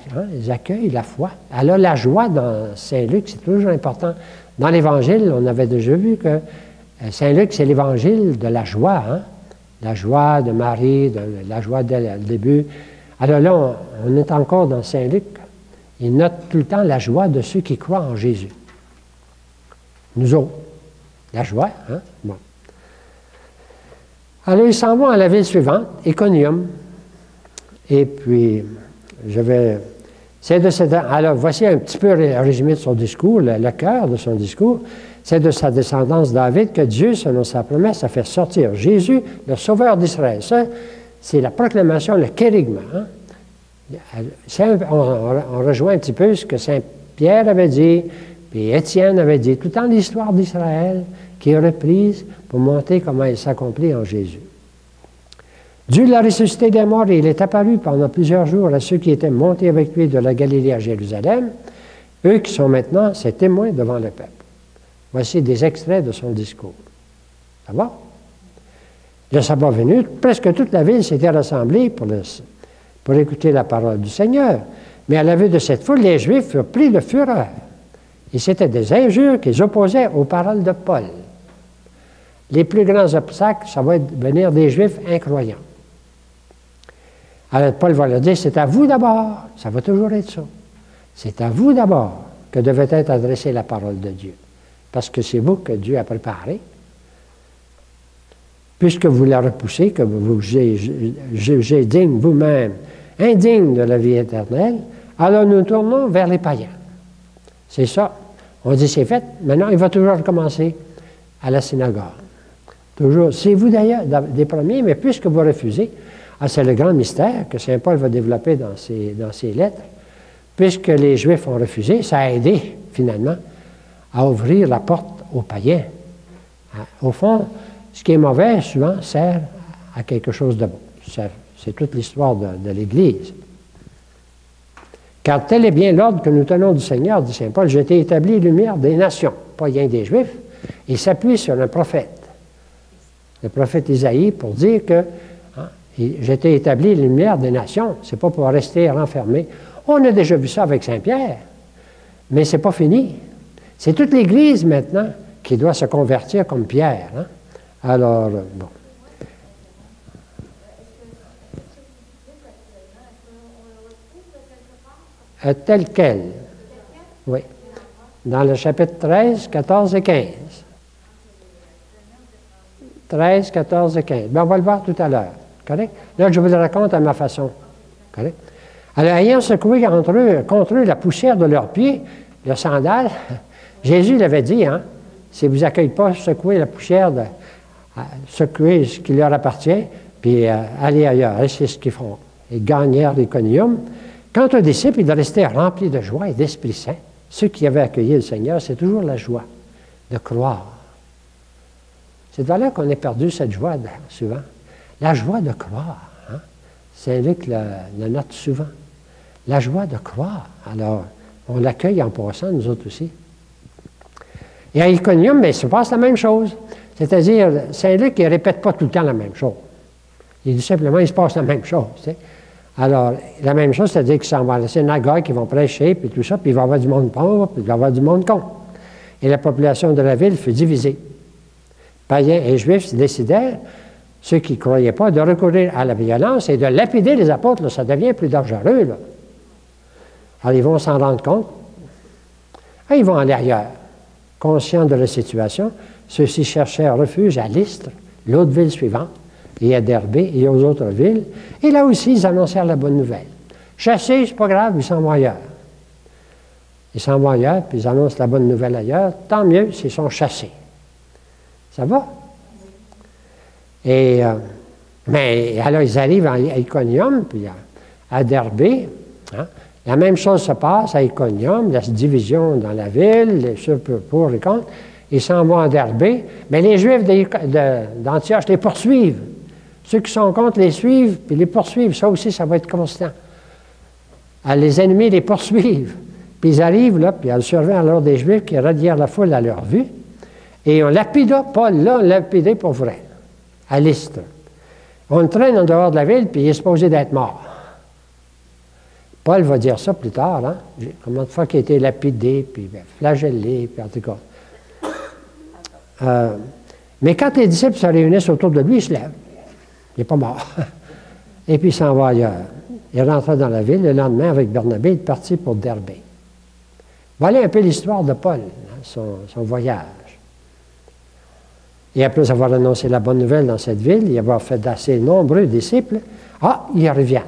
accueillent la foi. Alors, la joie dans Saint-Luc, c'est toujours important. Dans l'Évangile, on avait déjà vu que Saint-Luc, c'est l'Évangile de la joie, hein? La joie de Marie, la joie dès le début. Alors là, on est encore dans Saint-Luc. Il note tout le temps la joie de ceux qui croient en Jésus. Nous autres. La joie, hein? Bon. Alors, ils s'en vont à la ville suivante, Iconium. Et puis, alors, voici un petit peu le résumé de son discours, le cœur de son discours. C'est de sa descendance David que Dieu, selon sa promesse, a fait sortir Jésus, le Sauveur d'Israël. Ça, c'est la proclamation, le kérigma. Hein? On rejoint un petit peu ce que Saint Pierre avait dit, puis Étienne avait dit, tout le temps l'histoire d'Israël qui est reprise pour montrer comment il s'accomplit en Jésus. Dieu l'a ressuscité des morts et il est apparu pendant plusieurs jours à ceux qui étaient montés avec lui de la Galilée à Jérusalem, eux qui sont maintenant ses témoins devant le peuple. Voici des extraits de son discours. Ça va? Le sabbat venu, presque toute la ville s'était rassemblée pour pour écouter la parole du Seigneur. Mais à la vue de cette foule, les Juifs furent pris de fureur. Et c'était des injures qu'ils opposaient aux paroles de Paul. Les plus grands obstacles, ça va venir des Juifs incroyants. Alors Paul va leur dire, c'est à vous d'abord, ça va toujours être ça. C'est à vous d'abord que devait être adressée la parole de Dieu. Parce que c'est vous que Dieu a préparé. Puisque vous la repoussez, que vous jugez digne vous-même, indigne de la vie éternelle, alors nous tournons vers les païens. C'est ça. On dit c'est fait. Maintenant, il va toujours recommencer à la synagogue. Toujours. C'est vous d'ailleurs des premiers, mais puisque vous refusez, c'est le grand mystère que saint Paul va développer dans ses lettres. Puisque les Juifs ont refusé, ça a aidé, finalement, à ouvrir la porte aux païens. Au fond, ce qui est mauvais, souvent, sert à quelque chose de bon. C'est toute l'histoire de l'Église. Car tel est bien l'ordre que nous tenons du Seigneur, dit saint Paul, j'ai été établi lumière des nations, pas rien des Juifs. Il s'appuie sur un prophète, le prophète Isaïe, pour dire que j'ai été établi lumière des nations. Ce n'est pas pour rester renfermé. On a déjà vu ça avec Saint-Pierre, mais ce n'est pas fini. C'est toute l'Église maintenant qui doit se convertir comme Pierre. Hein? Alors, bon. Tel quel. Oui. Dans le chapitre 13, 14 et 15. 13, 14 et 15. Bien, on va le voir tout à l'heure. Correct? Là, je vous le raconte à ma façon. Correct? Alors, ayant secoué contre eux la poussière de leurs pieds, le sandal, Jésus l'avait dit, hein, si vous n'accueillez pas, secouez la poussière, secouez ce qui leur appartient, puis allez ailleurs. Et c'est ce qu'ils font. Ils gagnèrent l'Iconium. Quant aux disciples, ils restaient remplis de joie et d'Esprit Saint. Ceux qui avaient accueilli le Seigneur, c'est toujours la joie de croire. C'est de là qu'on a perdu cette joie, souvent. La joie de croire. Hein? Saint-Luc le note souvent. La joie de croire. Alors, on l'accueille en passant, nous autres aussi. Et à Iconium, il se passe la même chose. C'est-à-dire, Saint-Luc, il ne répète pas tout le temps la même chose. Il dit simplement, il se passe la même chose. Tu sais. Alors, la même chose, c'est-à-dire qu'ils s'en vont à la synagogue, qu'ils vont prêcher, puis tout ça, puis il va y avoir du monde pauvre, puis il va y avoir du monde con. Et la population de la ville fut divisée. Païens et Juifs décidèrent, ceux qui ne croyaient pas, de recourir à la violence et de lapider les apôtres. Là, ça devient plus dangereux. Là. Alors, ils vont s'en rendre compte. Et ils vont aller ailleurs. Conscients de la situation, ceux-ci cherchaient un refuge à Lystre, l'autre ville suivante, et à Derbé et aux autres villes. Et là aussi, ils annoncèrent la bonne nouvelle. Chassés, c'est pas grave, ils s'en vont ailleurs. Ils s'en vont ailleurs, puis ils annoncent la bonne nouvelle ailleurs. Tant mieux s'ils sont chassés. Ça va? Et, mais alors, ils arrivent à Iconium, puis à Derbé. Hein? La même chose se passe à Iconium, la division dans la ville, ceux pour et contre. Ils s'en vont à Derbé, mais les Juifs d'Antioche les poursuivent. Ceux qui sont contre les suivent, puis les poursuivent. Ça aussi, ça va être constant. Alors, les ennemis les poursuivent. Puis ils arrivent là, puis ils surveillent alors des Juifs qui radièrent la foule à leur vue. Et on lapida, Paul là, on lapidé pour vrai, à Lystre. On le traîne en dehors de la ville, puis il est supposé d'être mort. Paul va dire ça plus tard, hein? Combien de fois qu'il a été lapidé, puis flagellé, puis en tout cas. Mais quand les disciples se réunissent autour de lui, il se lève. Il n'est pas mort. Et puis il s'en va ailleurs. Il rentra dans la ville. Le lendemain, avec Barnabé, il est parti pour Derbé. Voilà un peu l'histoire de Paul, hein, son voyage. Et après avoir annoncé la bonne nouvelle dans cette ville, et avoir fait d'assez nombreux disciples, il revient.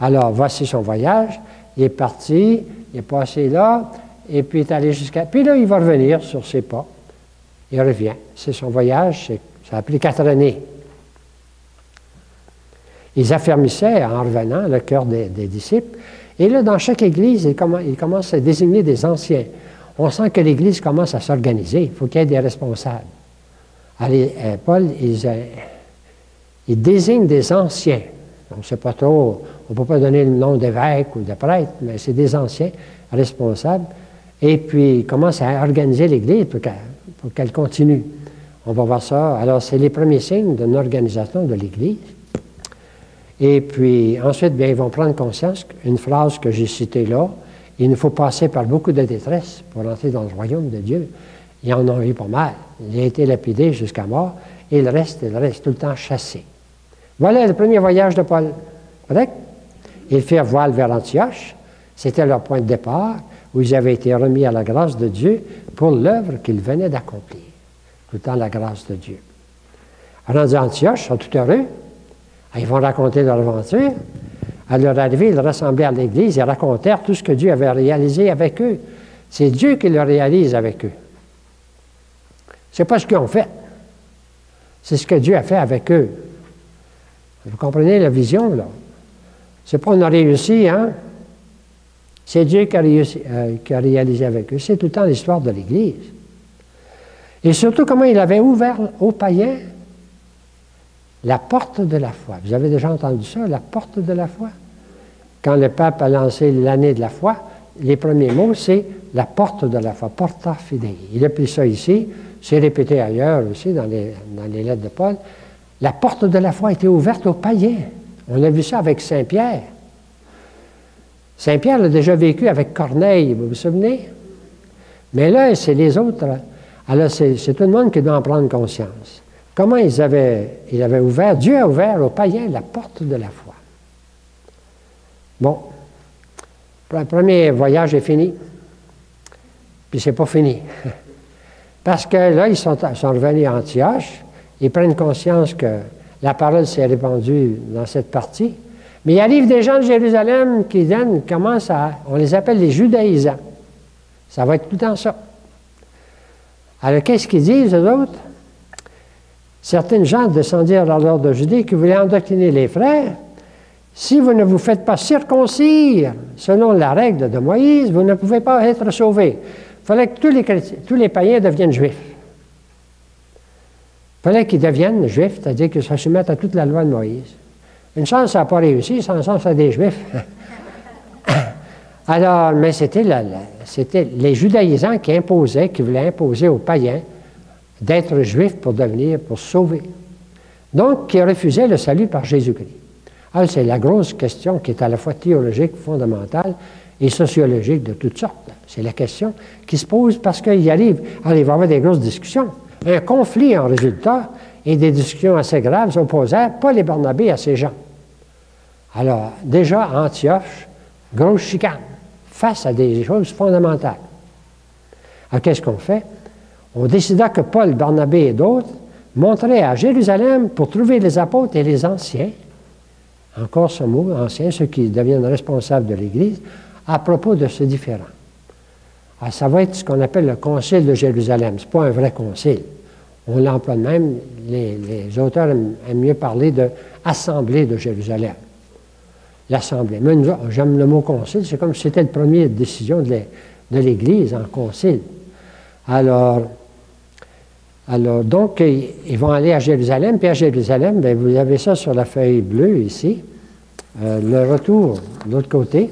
Alors, voici son voyage. Il est parti, il est passé là, et puis il est allé jusqu'à... Puis là, il va revenir sur ses pas. Il revient. C'est son voyage, ça a pris 4 années. Ils affermissaient, en revenant, le cœur des disciples. Et là, dans chaque église, ils commencent à désigner des anciens. On sent que l'église commence à s'organiser. Il faut qu'il y ait des responsables. Allez, Paul, il désigne des anciens. On ne sait pas trop, on ne peut pas donner le nom d'évêque ou de prêtre, mais c'est des anciens responsables. Et puis, il commence à organiser l'Église pour qu'elle continue. On va voir ça. Alors, c'est les premiers signes d'une organisation de l'Église. Et puis, ensuite, bien, ils vont prendre conscience, une phrase que j'ai citée là, il nous faut passer par beaucoup de détresse pour entrer dans le royaume de Dieu. Ils en ont eu pas mal. Il a été lapidé jusqu'à mort, et il reste tout le temps chassé. Voilà le premier voyage de Paul. Correct? Ils firent voile vers Antioche. C'était leur point de départ, où ils avaient été remis à la grâce de Dieu pour l'œuvre qu'ils venaient d'accomplir. Tout le temps la grâce de Dieu. Rendus à Antioche, ils sont tout heureux. Ils vont raconter leur aventure. À leur arrivée, ils rassemblaient à l'Église et racontèrent tout ce que Dieu avait réalisé avec eux. C'est Dieu qui le réalise avec eux. Ce n'est pas ce qu'ils ont fait. C'est ce que Dieu a fait avec eux. Vous comprenez la vision, là? C'est pas on a réussi, hein? C'est Dieu qui a réalisé avec eux. C'est tout le temps l'histoire de l'Église. Et surtout, comment il avait ouvert aux païens la porte de la foi. Vous avez déjà entendu ça, la porte de la foi? Quand le pape a lancé l'année de la foi, les premiers mots, c'est la porte de la foi, porta fidei. Il a pris ça ici, c'est répété ailleurs aussi dans les lettres de Paul. La porte de la foi a été ouverte aux païens. On a vu ça avec Saint Pierre. Saint Pierre l'a déjà vécu avec Corneille, vous vous souvenez? Mais là, c'est les autres. Alors, c'est tout le monde qui doit en prendre conscience. Comment il avait ouvert, Dieu a ouvert aux païens la porte de la foi. Bon, le premier voyage est fini. Puis c'est pas fini. Parce que là, ils sont revenus à Antioche, ils prennent conscience que la parole s'est répandue dans cette partie. Mais il arrive des gens de Jérusalem qui commencent on les appelle les judaïsants. Ça va être tout le temps ça. Alors, qu'est-ce qu'ils disent, eux autres? Certaines gens descendirent dans l'ordre de Judée qui voulaient endoctriner les frères. Si vous ne vous faites pas circoncire selon la règle de Moïse, vous ne pouvez pas être sauvés. Il fallait que tous les païens deviennent juifs. Il fallait qu'ils deviennent juifs, c'est-à-dire qu'ils se soumettent à toute la loi de Moïse. Une chance, ça n'a pas réussi, sans sens à des juifs. Alors, mais c'était les judaïsants qui voulaient imposer aux païens d'être juifs pour sauver. Donc, qui refusaient le salut par Jésus-Christ. Alors, c'est la grosse question qui est à la fois théologique, fondamentale et sociologique de toutes sortes. C'est la question qui se pose parce qu'il arrive. Alors, il va y avoir des grosses discussions. Un conflit en résultat et des discussions assez graves s'opposèrent Paul et Barnabé à ces gens. Alors, déjà, Antioche, grosse chicane, face à des choses fondamentales. Alors, qu'est-ce qu'on fait? On décida que Paul, Barnabé et d'autres monteraient à Jérusalem pour trouver les apôtres et les anciens, encore ce mot, anciens, ceux qui deviennent responsables de l'Église, à propos de ce différend. Alors, ça va être ce qu'on appelle le concile de Jérusalem. Ce n'est pas un vrai concile. On l'emploie de même, les auteurs aiment mieux parler de assemblée de Jérusalem. L'assemblée. Mais j'aime le mot concile, c'est comme si c'était la première décision de l'Église en concile. Alors, donc, ils vont aller à Jérusalem, puis à Jérusalem, bien, vous avez ça sur la feuille bleue ici. Le retour de l'autre côté.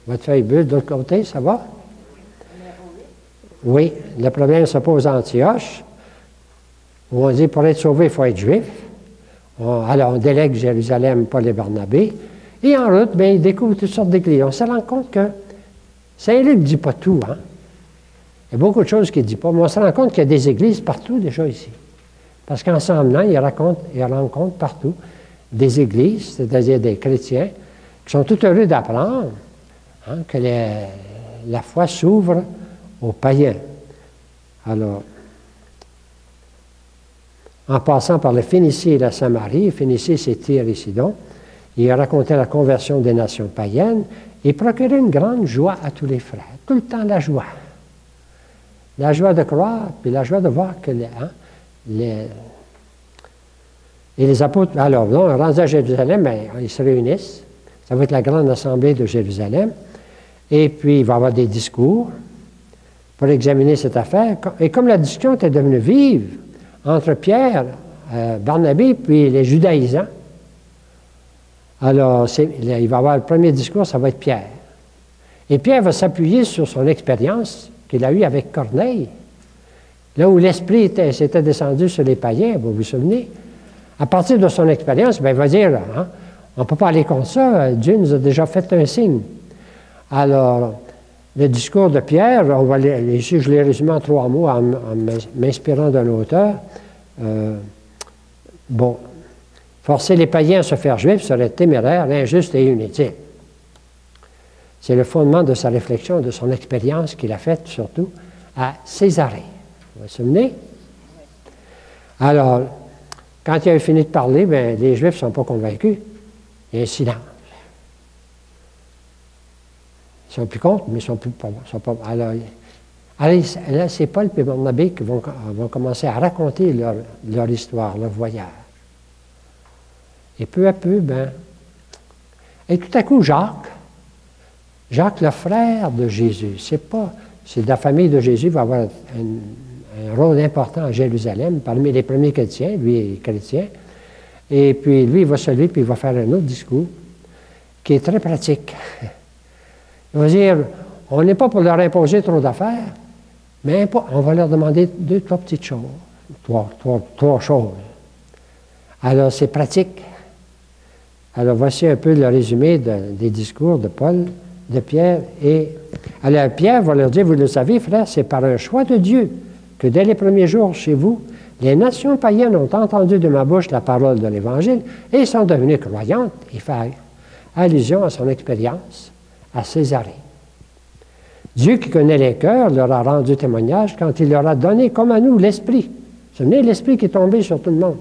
Votre feuille bleue de l'autre côté, ça va? Oui, le problème se pose à Antioche, où on dit pour être sauvé, il faut être juif. Alors, on délègue Jérusalem, Paul et Barnabé. Et en route, bien, ils découvrent toutes sortes d'églises. On se rend compte que Saint-Luc ne dit pas tout, hein? Il y a beaucoup de choses qu'il ne dit pas, mais on se rend compte qu'il y a des églises partout déjà ici. Parce qu'en s'en menant, il rencontre partout des églises, c'est-à-dire des chrétiens, qui sont tout heureux d'apprendre que la foi s'ouvre aux païens. Alors, en passant par le Phénicie et la Samarie, Phénicie c'est Tyr et Sidon, il racontait la conversion des nations païennes et procurait une grande joie à tous les frères. Tout le temps la joie. La joie de croire, puis la joie de voir que les apôtres, alors, rendus à Jérusalem, bien, ils se réunissent. Ça va être la grande assemblée de Jérusalem. Et puis, il va y avoir des discours pour examiner cette affaire. Et comme la discussion était devenue vive entre Pierre, Barnabé, puis les judaïsants, alors, il va y avoir le premier discours, ça va être Pierre. Et Pierre va s'appuyer sur son expérience qu'il a eue avec Corneille, là où l'Esprit s'était descendu sur les païens, vous vous souvenez? À partir de son expérience, ben, il va dire, hein, on ne peut pas aller contre ça, Dieu nous a déjà fait un signe. Alors, le discours de Pierre, ici je l'ai résumé en 3 mots en m'inspirant d'un auteur. Bon, forcer les païens à se faire juifs serait téméraire, injuste et inutile. C'est le fondement de sa réflexion, de son expérience qu'il a faite surtout à Césarée. Vous vous souvenez? Alors, quand il a fini de parler, bien, les Juifs ne sont pas convaincus. Il y a un silence. Ils sont plus contre, mais ils ne sont plus pas. Alors, là, c'est Paul et Barnabé qui vont commencer à raconter leur histoire, leur voyage. Et peu à peu, ben, et tout à coup, Jacques, le frère de Jésus, c'est de la famille de Jésus, va avoir un rôle important à Jérusalem, parmi les premiers chrétiens, lui est chrétien. Et puis, lui, il va se lever, puis il va faire un autre discours qui est très pratique. Il va dire, on n'est pas pour leur imposer trop d'affaires, mais on va leur demander 2, 3 petites choses. 3 choses. Alors, c'est pratique. Alors, voici un peu le résumé des discours de Paul, de Pierre. Alors, Pierre va leur dire, vous le savez, frères, c'est par un choix de Dieu que dès les premiers jours chez vous, les nations païennes ont entendu de ma bouche la parole de l'Évangile et sont devenues croyantes. Il fait allusion à son expérience à Césarée. Dieu qui connaît les cœurs leur a rendu témoignage quand il leur a donné, comme à nous, l'Esprit. Vous vous souvenez, l'Esprit qui est tombé sur tout le monde,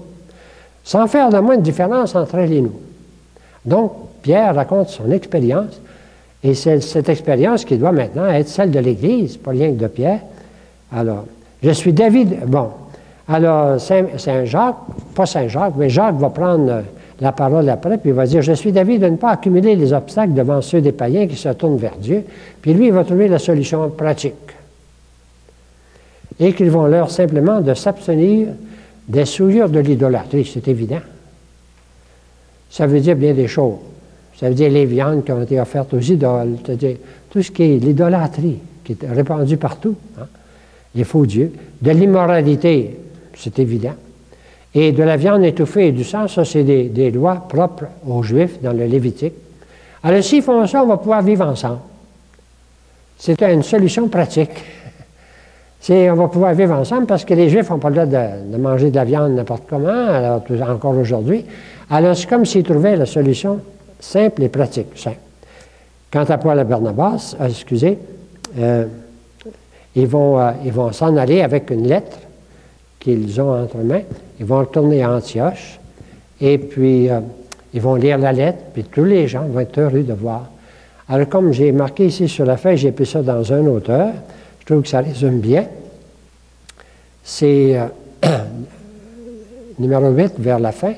sans faire de moindre différence entre elle et nous. Donc, Pierre raconte son expérience, et c'est cette expérience qui doit maintenant être celle de l'Église, pas rien que de Pierre. Alors, je suis David. Bon, alors, Saint-Jacques, pas Saint-Jacques, mais Jacques va prendre la parole après, puis il va dire, je suis David de ne pas accumuler les obstacles devant ceux des païens qui se tournent vers Dieu. Puis lui, il va trouver la solution pratique. Et qu'ils vont leur simplement de s'abstenir des souillures de l'idolâtrie, c'est évident. Ça veut dire bien des choses. Ça veut dire les viandes qui ont été offertes aux idoles, c'est-à-dire tout ce qui est l'idolâtrie, qui est répandue partout, hein, les faux dieux, de l'immoralité, c'est évident, et de la viande étouffée et du sang, ça c'est des lois propres aux Juifs dans le Lévitique. Alors s'ils font ça, on va pouvoir vivre ensemble. C'est une solution pratique. On va pouvoir vivre ensemble parce que les Juifs n'ont pas le droit de manger de la viande n'importe comment, alors, encore aujourd'hui. Alors c'est comme s'ils trouvaient la solution simple et pratique. Simple. Quant à Paul et Barnabas, ils vont s'en aller avec une lettre qu'ils ont entre mains. Ils vont retourner à Antioche et puis ils vont lire la lettre, puis tous les gens vont être heureux de voir. Alors comme j'ai marqué ici sur la feuille, j'ai pris ça dans un auteur, je trouve que ça résume bien. C'est numéro 8, vers la fin.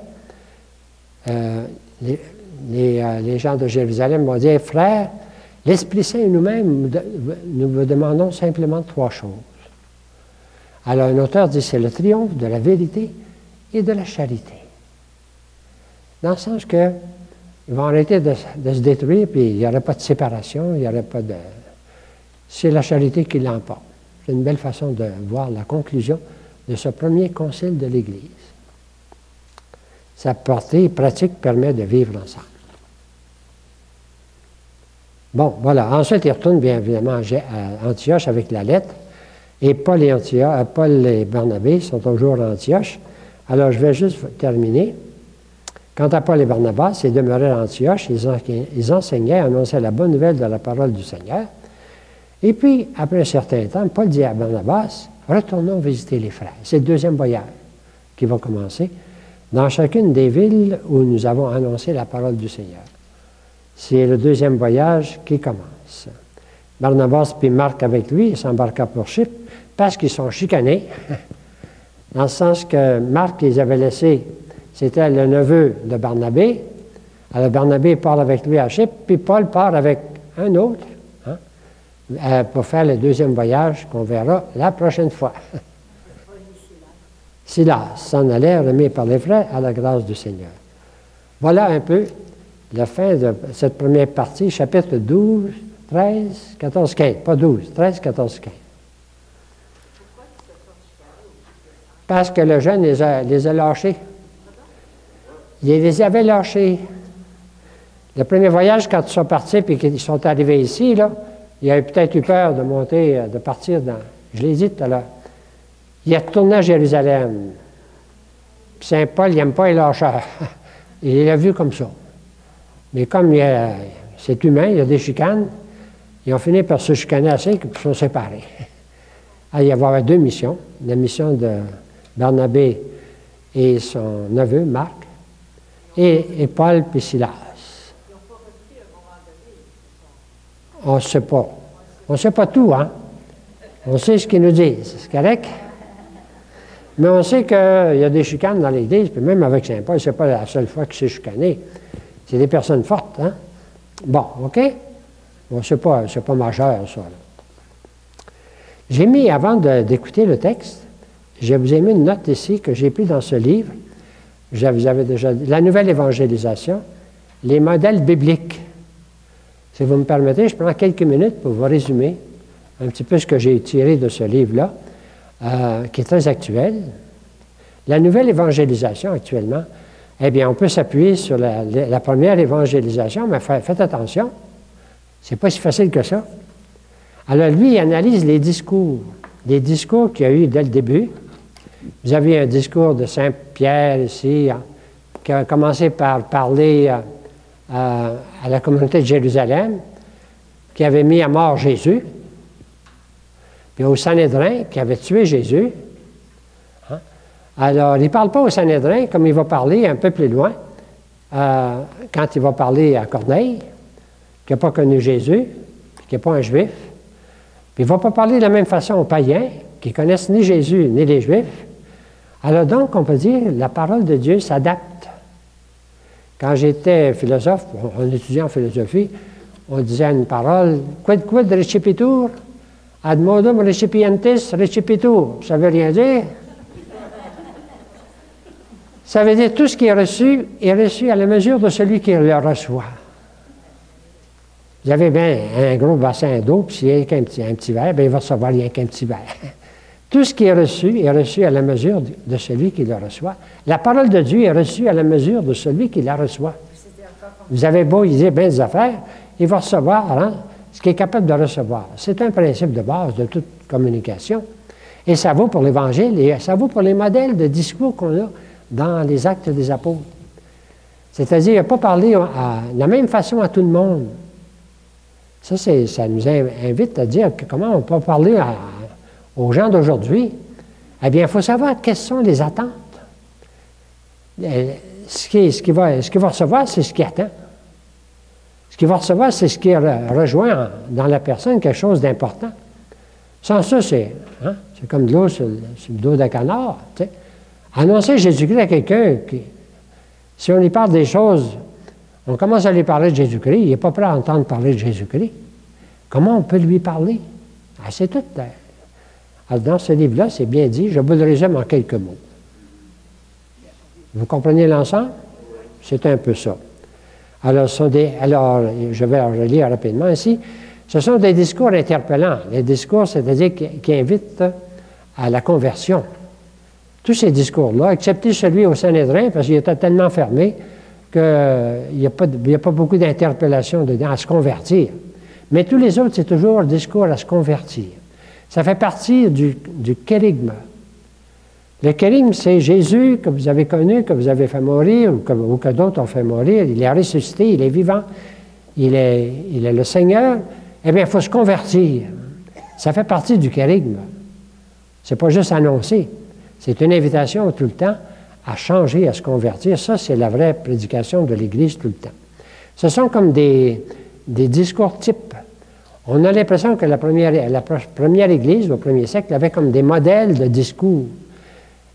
Les gens de Jérusalem vont dire, frères, l'Esprit Saint et nous-mêmes, nous vous demandons simplement 3 choses. Alors un auteur dit, c'est le triomphe de la vérité et de la charité. Dans le sens que ils vont arrêter de se détruire, puis il n'y aurait pas de séparation, il n'y aurait pas de... C'est la charité qui l'emporte. C'est une belle façon de voir la conclusion de ce premier concile de l'Église. Sa portée pratique permet de vivre ensemble. Bon, voilà. Ensuite, il retourne bien évidemment à Antioche avec la lettre. Et Paul et Barnabé sont toujours à Antioche. Alors, je vais juste terminer. Quant à Paul et Barnabas, ils demeuraient à Antioche. Ils enseignaient, annonçaient la bonne nouvelle de la parole du Seigneur. Et puis, après un certain temps, Paul dit à Barnabas, retournons visiter les frères. C'est le deuxième voyage qui va commencer dans chacune des villes où nous avons annoncé la parole du Seigneur. C'est le deuxième voyage qui commence. Barnabas puis Marc avec lui, ils s'embarquent pour Chypre parce qu'ils sont chicanés, dans le sens que Marc les avait laissés, c'était le neveu de Barnabé. Alors Barnabé part avec lui à Chypre, puis Paul part avec un autre, hein, pour faire le deuxième voyage qu'on verra la prochaine fois. Silas s'en allait, remis par les frères à la grâce du Seigneur. Voilà un peu la fin de cette première partie, chapitre 12, 13, 14, 15. Pas 12, 13, 14, 15. Parce que le jeune les a lâchés. il les avait lâchés. Le premier voyage, quand ils sont partis et qu'ils sont arrivés ici, là, il avait peut-être eu peur de monter, de partir dans... Je l'ai dit tout à l'heure. Il est retourné à Jérusalem. Puis Saint Paul, il n'aime pas les lâcheurs. Il l'a vu comme ça. Mais comme c'est humain, il y a des chicanes, ils ont fini par se chicaner assez qu'ils se sont séparés. Il y avait deux missions. La mission de Barnabé et son neveu, Marc, et Paul puis Silas. On ne sait pas. On ne sait pas tout, hein? On sait ce qu'ils nous disent, c'est correct? Mais on sait qu'il y a des chicanes dans l'Église, puis même avec Saint Paul, ce n'est pas la seule fois qu'il s'est chicané. C'est des personnes fortes, hein? Bon, OK? Bon, c'est pas majeur, ça. J'ai mis, avant d'écouter le texte, je vous ai mis une note ici que j'ai prise dans ce livre. Vous avez déjà dit, La Nouvelle Évangélisation, les modèles bibliques. Si vous me permettez, je prends quelques minutes pour vous résumer un petit peu ce que j'ai tiré de ce livre-là, qui est très actuel. La Nouvelle Évangélisation, actuellement, eh bien, on peut s'appuyer sur la première évangélisation, mais faites attention, c'est pas si facile que ça. Alors, lui, il analyse les discours qu'il y a eu dès le début. Vous avez un discours de Saint Pierre ici, qui a commencé par parler à la communauté de Jérusalem, qui avait mis à mort Jésus, puis au Sanhédrin, qui avait tué Jésus. Hein? Alors, il ne parle pas au Sanhédrin comme il va parler un peu plus loin, quand il va parler à Corneille, qui n'a pas connu Jésus, qui n'est pas un Juif. Puis il ne va pas parler de la même façon aux païens, qui ne connaissent ni Jésus ni les Juifs. Alors donc, on peut dire, la parole de Dieu s'adapte. Quand j'étais philosophe, on étudiait en philosophie, on disait une parole, quid recipitur, ad modum recipientis recipitur. Ça ne veut rien dire. Ça veut dire tout ce qui est reçu à la mesure de celui qui le reçoit. Vous avez bien un gros bassin d'eau, puis s'il y a un petit verre, bien, il va recevoir rien qu'un petit verre. Tout ce qui est reçu à la mesure de celui qui le reçoit. La parole de Dieu est reçue à la mesure de celui qui la reçoit. Vous avez beau y dire bien des affaires, il va recevoir ce qu'il est capable de recevoir. C'est un principe de base de toute communication. Et ça vaut pour l'Évangile, et ça vaut pour les modèles de discours qu'on a dans les Actes des Apôtres. C'est-à-dire, il n'a pas parlé de la même façon à tout le monde. Ça nous invite à dire comment on peut parler aux gens d'aujourd'hui. Eh bien, il faut savoir quelles sont les attentes. Ce qu'il va recevoir, c'est ce qu'il attend. Ce qu'il va recevoir, c'est ce qui rejoint dans la personne quelque chose d'important. Sans ça, c'est comme de l'eau sur le dos d'un canard. Tu sais. Annoncer Jésus-Christ à quelqu'un, si on lui parle des choses, on commence à lui parler de Jésus-Christ, il n'est pas prêt à entendre parler de Jésus-Christ. Comment on peut lui parler? C'est tout. Alors, dans ce livre-là, c'est bien dit, je vous le résume en quelques mots. Vous comprenez l'ensemble? C'est un peu ça. Alors, je vais le lire rapidement ici. Ce sont des discours interpellants. Les discours, c'est-à-dire qui invitent à la conversion. Tous ces discours-là, excepté celui au Sanhédrin, parce qu'il était tellement fermé qu'il n'y a pas beaucoup d'interpellations dedans, à se convertir. Mais tous les autres, c'est toujours le discours à se convertir. Ça fait partie du kérygme. Le kérygme, c'est Jésus que vous avez connu, que vous avez fait mourir, ou que d'autres ont fait mourir. Il est ressuscité, il est vivant, il est le Seigneur. Eh bien, il faut se convertir. Ça fait partie du kérygme. Ce n'est pas juste annoncer. C'est une invitation tout le temps à changer, à se convertir. Ça, c'est la vraie prédication de l'Église tout le temps. Ce sont comme des discours types. On a l'impression que la première Église, au premier siècle, avait comme des modèles de discours.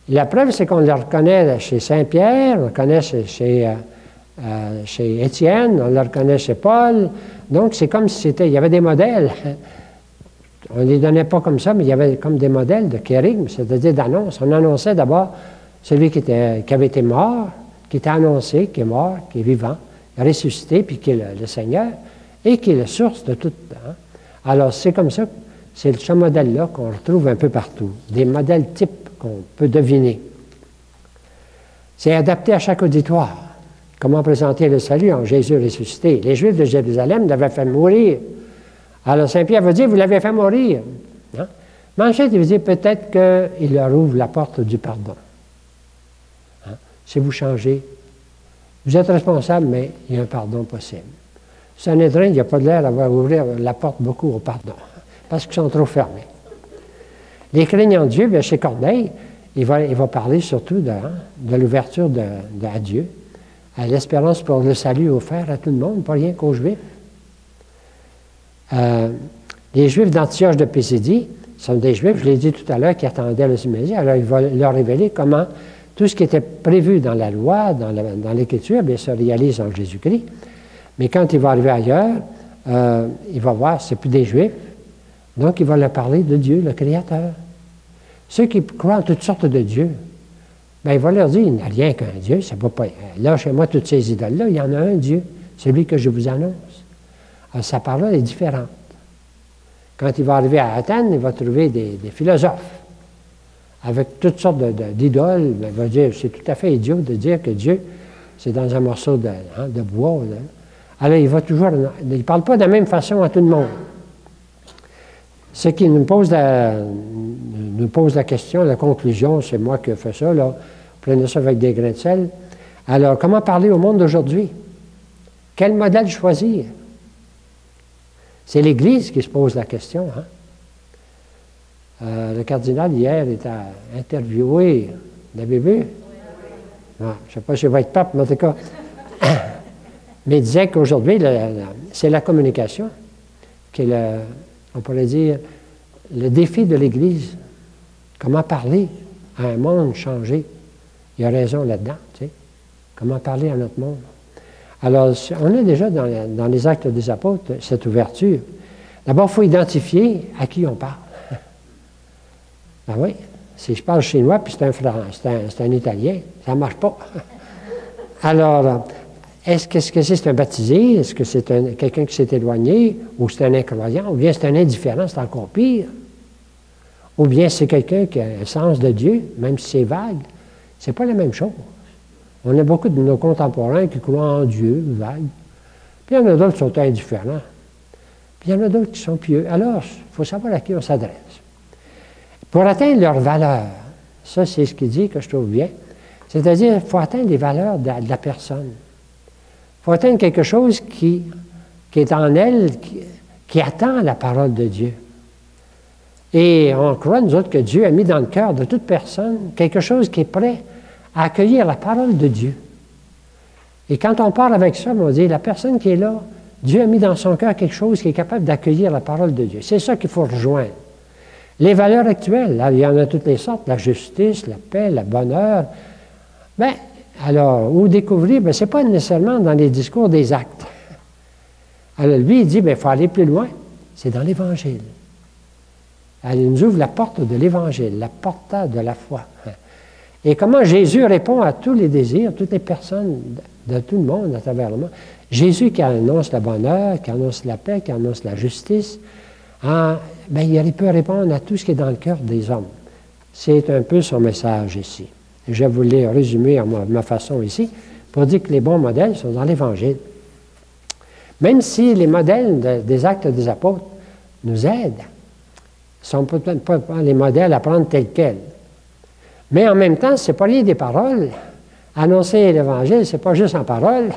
La preuve, c'est qu'on le reconnaît chez Saint-Pierre, on le reconnaît chez Étienne, on le reconnaît chez Paul. Donc, c'est comme si il y avait des modèles. On ne les donnait pas comme ça, mais il y avait comme des modèles de kérygme, c'est-à-dire d'annonce. On annonçait d'abord celui qui avait été mort, qui était annoncé, qui est mort, qui est vivant, ressuscité, puis qui est le Seigneur, et qui est la source de tout. Alors, c'est comme ça, c'est ce modèle-là qu'on retrouve un peu partout. Des modèles types qu'on peut deviner. C'est adapté à chaque auditoire. Comment présenter le salut en Jésus ressuscité? Les Juifs de Jérusalem l'avaient fait mourir. Alors Saint-Pierre va dire, vous l'avez fait mourir. Hein? Mais ensuite, il va dire, peut-être qu'il leur ouvre la porte du pardon. Hein? Si vous changez, vous êtes responsable, mais il y a un pardon possible. Sanhédrin, il n'y a pas de l'air d'avoir ouvert la porte beaucoup au pardon, parce qu'ils sont trop fermés. Les craignants de Dieu, bien, chez Corneille, il va parler surtout de l'ouverture à Dieu, à l'espérance pour le salut offert à tout le monde, pas rien qu'aux Juifs. Les Juifs d'Antioche de Pisidie sont des Juifs, je l'ai dit tout à l'heure, qui attendaient le Messie. Alors, il va leur révéler comment tout ce qui était prévu dans la loi, dans l'Écriture, bien, se réalise en Jésus-Christ. Mais quand il va arriver ailleurs, il va voir, c'est plus des Juifs, donc il va leur parler de Dieu, le Créateur. Ceux qui croient en toutes sortes de dieux, bien, il va leur dire, il n'y a rien qu'un Dieu, ça ne peut pas... Là, chez moi, toutes ces idoles-là, il y en a un Dieu, celui que je vous annonce. Alors, sa parole est différente. Quand il va arriver à Athènes, il va trouver des philosophes avec toutes sortes d'idoles. Il va dire, c'est tout à fait idiot de dire que Dieu, c'est dans un morceau de bois. Là. Alors, il ne parle pas de la même façon à tout le monde. Ce qui nous pose la question, la conclusion, c'est moi qui ai fait ça, là. Prenez ça avec des grains de sel. Alors, comment parler au monde d'aujourd'hui? Quel modèle choisir? C'est l'Église qui se pose la question. Hein? Le cardinal, hier, était interviewé. Vous l'avez vu? Ah, je ne sais pas si je vais être pape, mais en tout cas. Mais il disait qu'aujourd'hui, c'est la communication qui est, on pourrait dire, le défi de l'Église. Comment parler à un monde changé? Il y a raison là-dedans, tu sais. Comment parler à notre monde? Alors, on a déjà dans les Actes des Apôtres cette ouverture. D'abord, il faut identifier à qui on parle. Ben oui, si je parle chinois, puis c'est un Italien, ça ne marche pas. Alors, est-ce que c'est un baptisé? Est-ce que c'est quelqu'un qui s'est éloigné? Ou c'est un incroyant? Ou bien c'est un indifférent, c'est encore pire? Ou bien c'est quelqu'un qui a un sens de Dieu, même si c'est vague? C'est pas la même chose. On a beaucoup de nos contemporains qui croient en Dieu, vague. Puis il y en a d'autres qui sont indifférents. Puis il y en a d'autres qui sont pieux. Alors, il faut savoir à qui on s'adresse. Pour atteindre leurs valeurs, ça c'est ce qu'il dit que je trouve bien, c'est-à-dire il faut atteindre les valeurs de la personne. Il faut atteindre quelque chose qui est en elle, qui attend la parole de Dieu. Et on croit, nous autres, que Dieu a mis dans le cœur de toute personne quelque chose qui est prêt à accueillir la parole de Dieu. Et quand on parle avec ça, on dit, la personne qui est là, Dieu a mis dans son cœur quelque chose qui est capable d'accueillir la parole de Dieu. C'est ça qu'il faut rejoindre. Les valeurs actuelles, là, il y en a toutes les sortes, la justice, la paix, le bonheur. Bien, alors, où découvrir? Bien, ce n'est pas nécessairement dans les discours des actes. Alors, lui, il dit, bien, il faut aller plus loin. C'est dans l'Évangile. Elle nous ouvre la porte de l'Évangile, la porte de la foi. Et comment Jésus répond à tous les désirs, toutes les personnes de tout le monde à travers le monde. Jésus qui annonce le bonheur, qui annonce la paix, qui annonce la justice, bien, il peut répondre à tout ce qui est dans le cœur des hommes. C'est un peu son message ici. Je voulais résumer à ma façon ici pour dire que les bons modèles sont dans l'Évangile. Même si les modèles des Actes des Apôtres nous aident, ne sont peut-être pas les modèles à prendre tels quels. Mais en même temps, ce n'est pas rien des paroles. Annoncer l'Évangile, ce n'est pas juste en parole,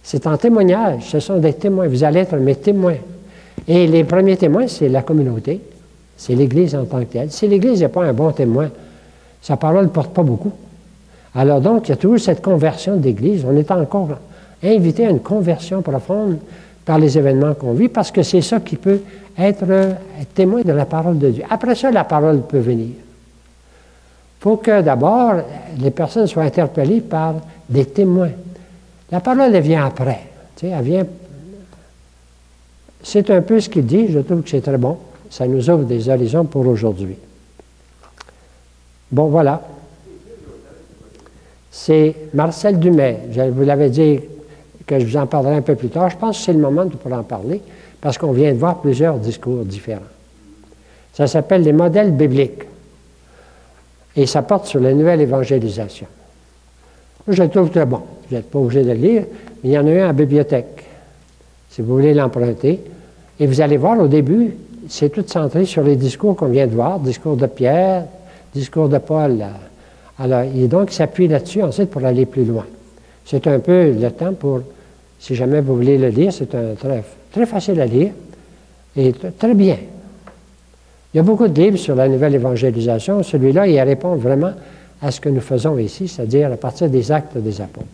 c'est en témoignage. Ce sont des témoins. Vous allez être mes témoins. Et les premiers témoins, c'est la communauté. C'est l'Église en tant que telle. Si l'Église n'est pas un bon témoin, sa parole ne porte pas beaucoup. Alors donc, il y a toujours cette conversion d'Église. On est encore invité à une conversion profonde par les événements qu'on vit, parce que c'est ça qui peut être témoin de la parole de Dieu. Après ça, la parole peut venir. Il faut que d'abord, les personnes soient interpellées par des témoins. La parole, elle vient après. Tu sais, elle vient... C'est un peu ce qu'il dit, je trouve que c'est très bon. Ça nous ouvre des horizons pour aujourd'hui. Bon, voilà. C'est Marcel Dumais. Je vous l'avais dit que je vous en parlerai un peu plus tard. Je pense que c'est le moment pour en parler, parce qu'on vient de voir plusieurs discours différents. Ça s'appelle les modèles bibliques. Et ça porte sur la nouvelle évangélisation. Je le trouve très bon. Vous n'êtes pas obligé de le lire, mais il y en a un à la bibliothèque, si vous voulez l'emprunter. Et vous allez voir, au début, c'est tout centré sur les discours qu'on vient de voir, discours de Pierre, discours de Paul. Alors, et donc, il s'appuie là-dessus ensuite pour aller plus loin. C'est un peu le temps pour, si jamais vous voulez le lire, c'est un très, très facile à lire et très bien. Il y a beaucoup de livres sur la nouvelle évangélisation. Celui-là, il répond vraiment à ce que nous faisons ici, c'est-à-dire à partir des actes des apôtres.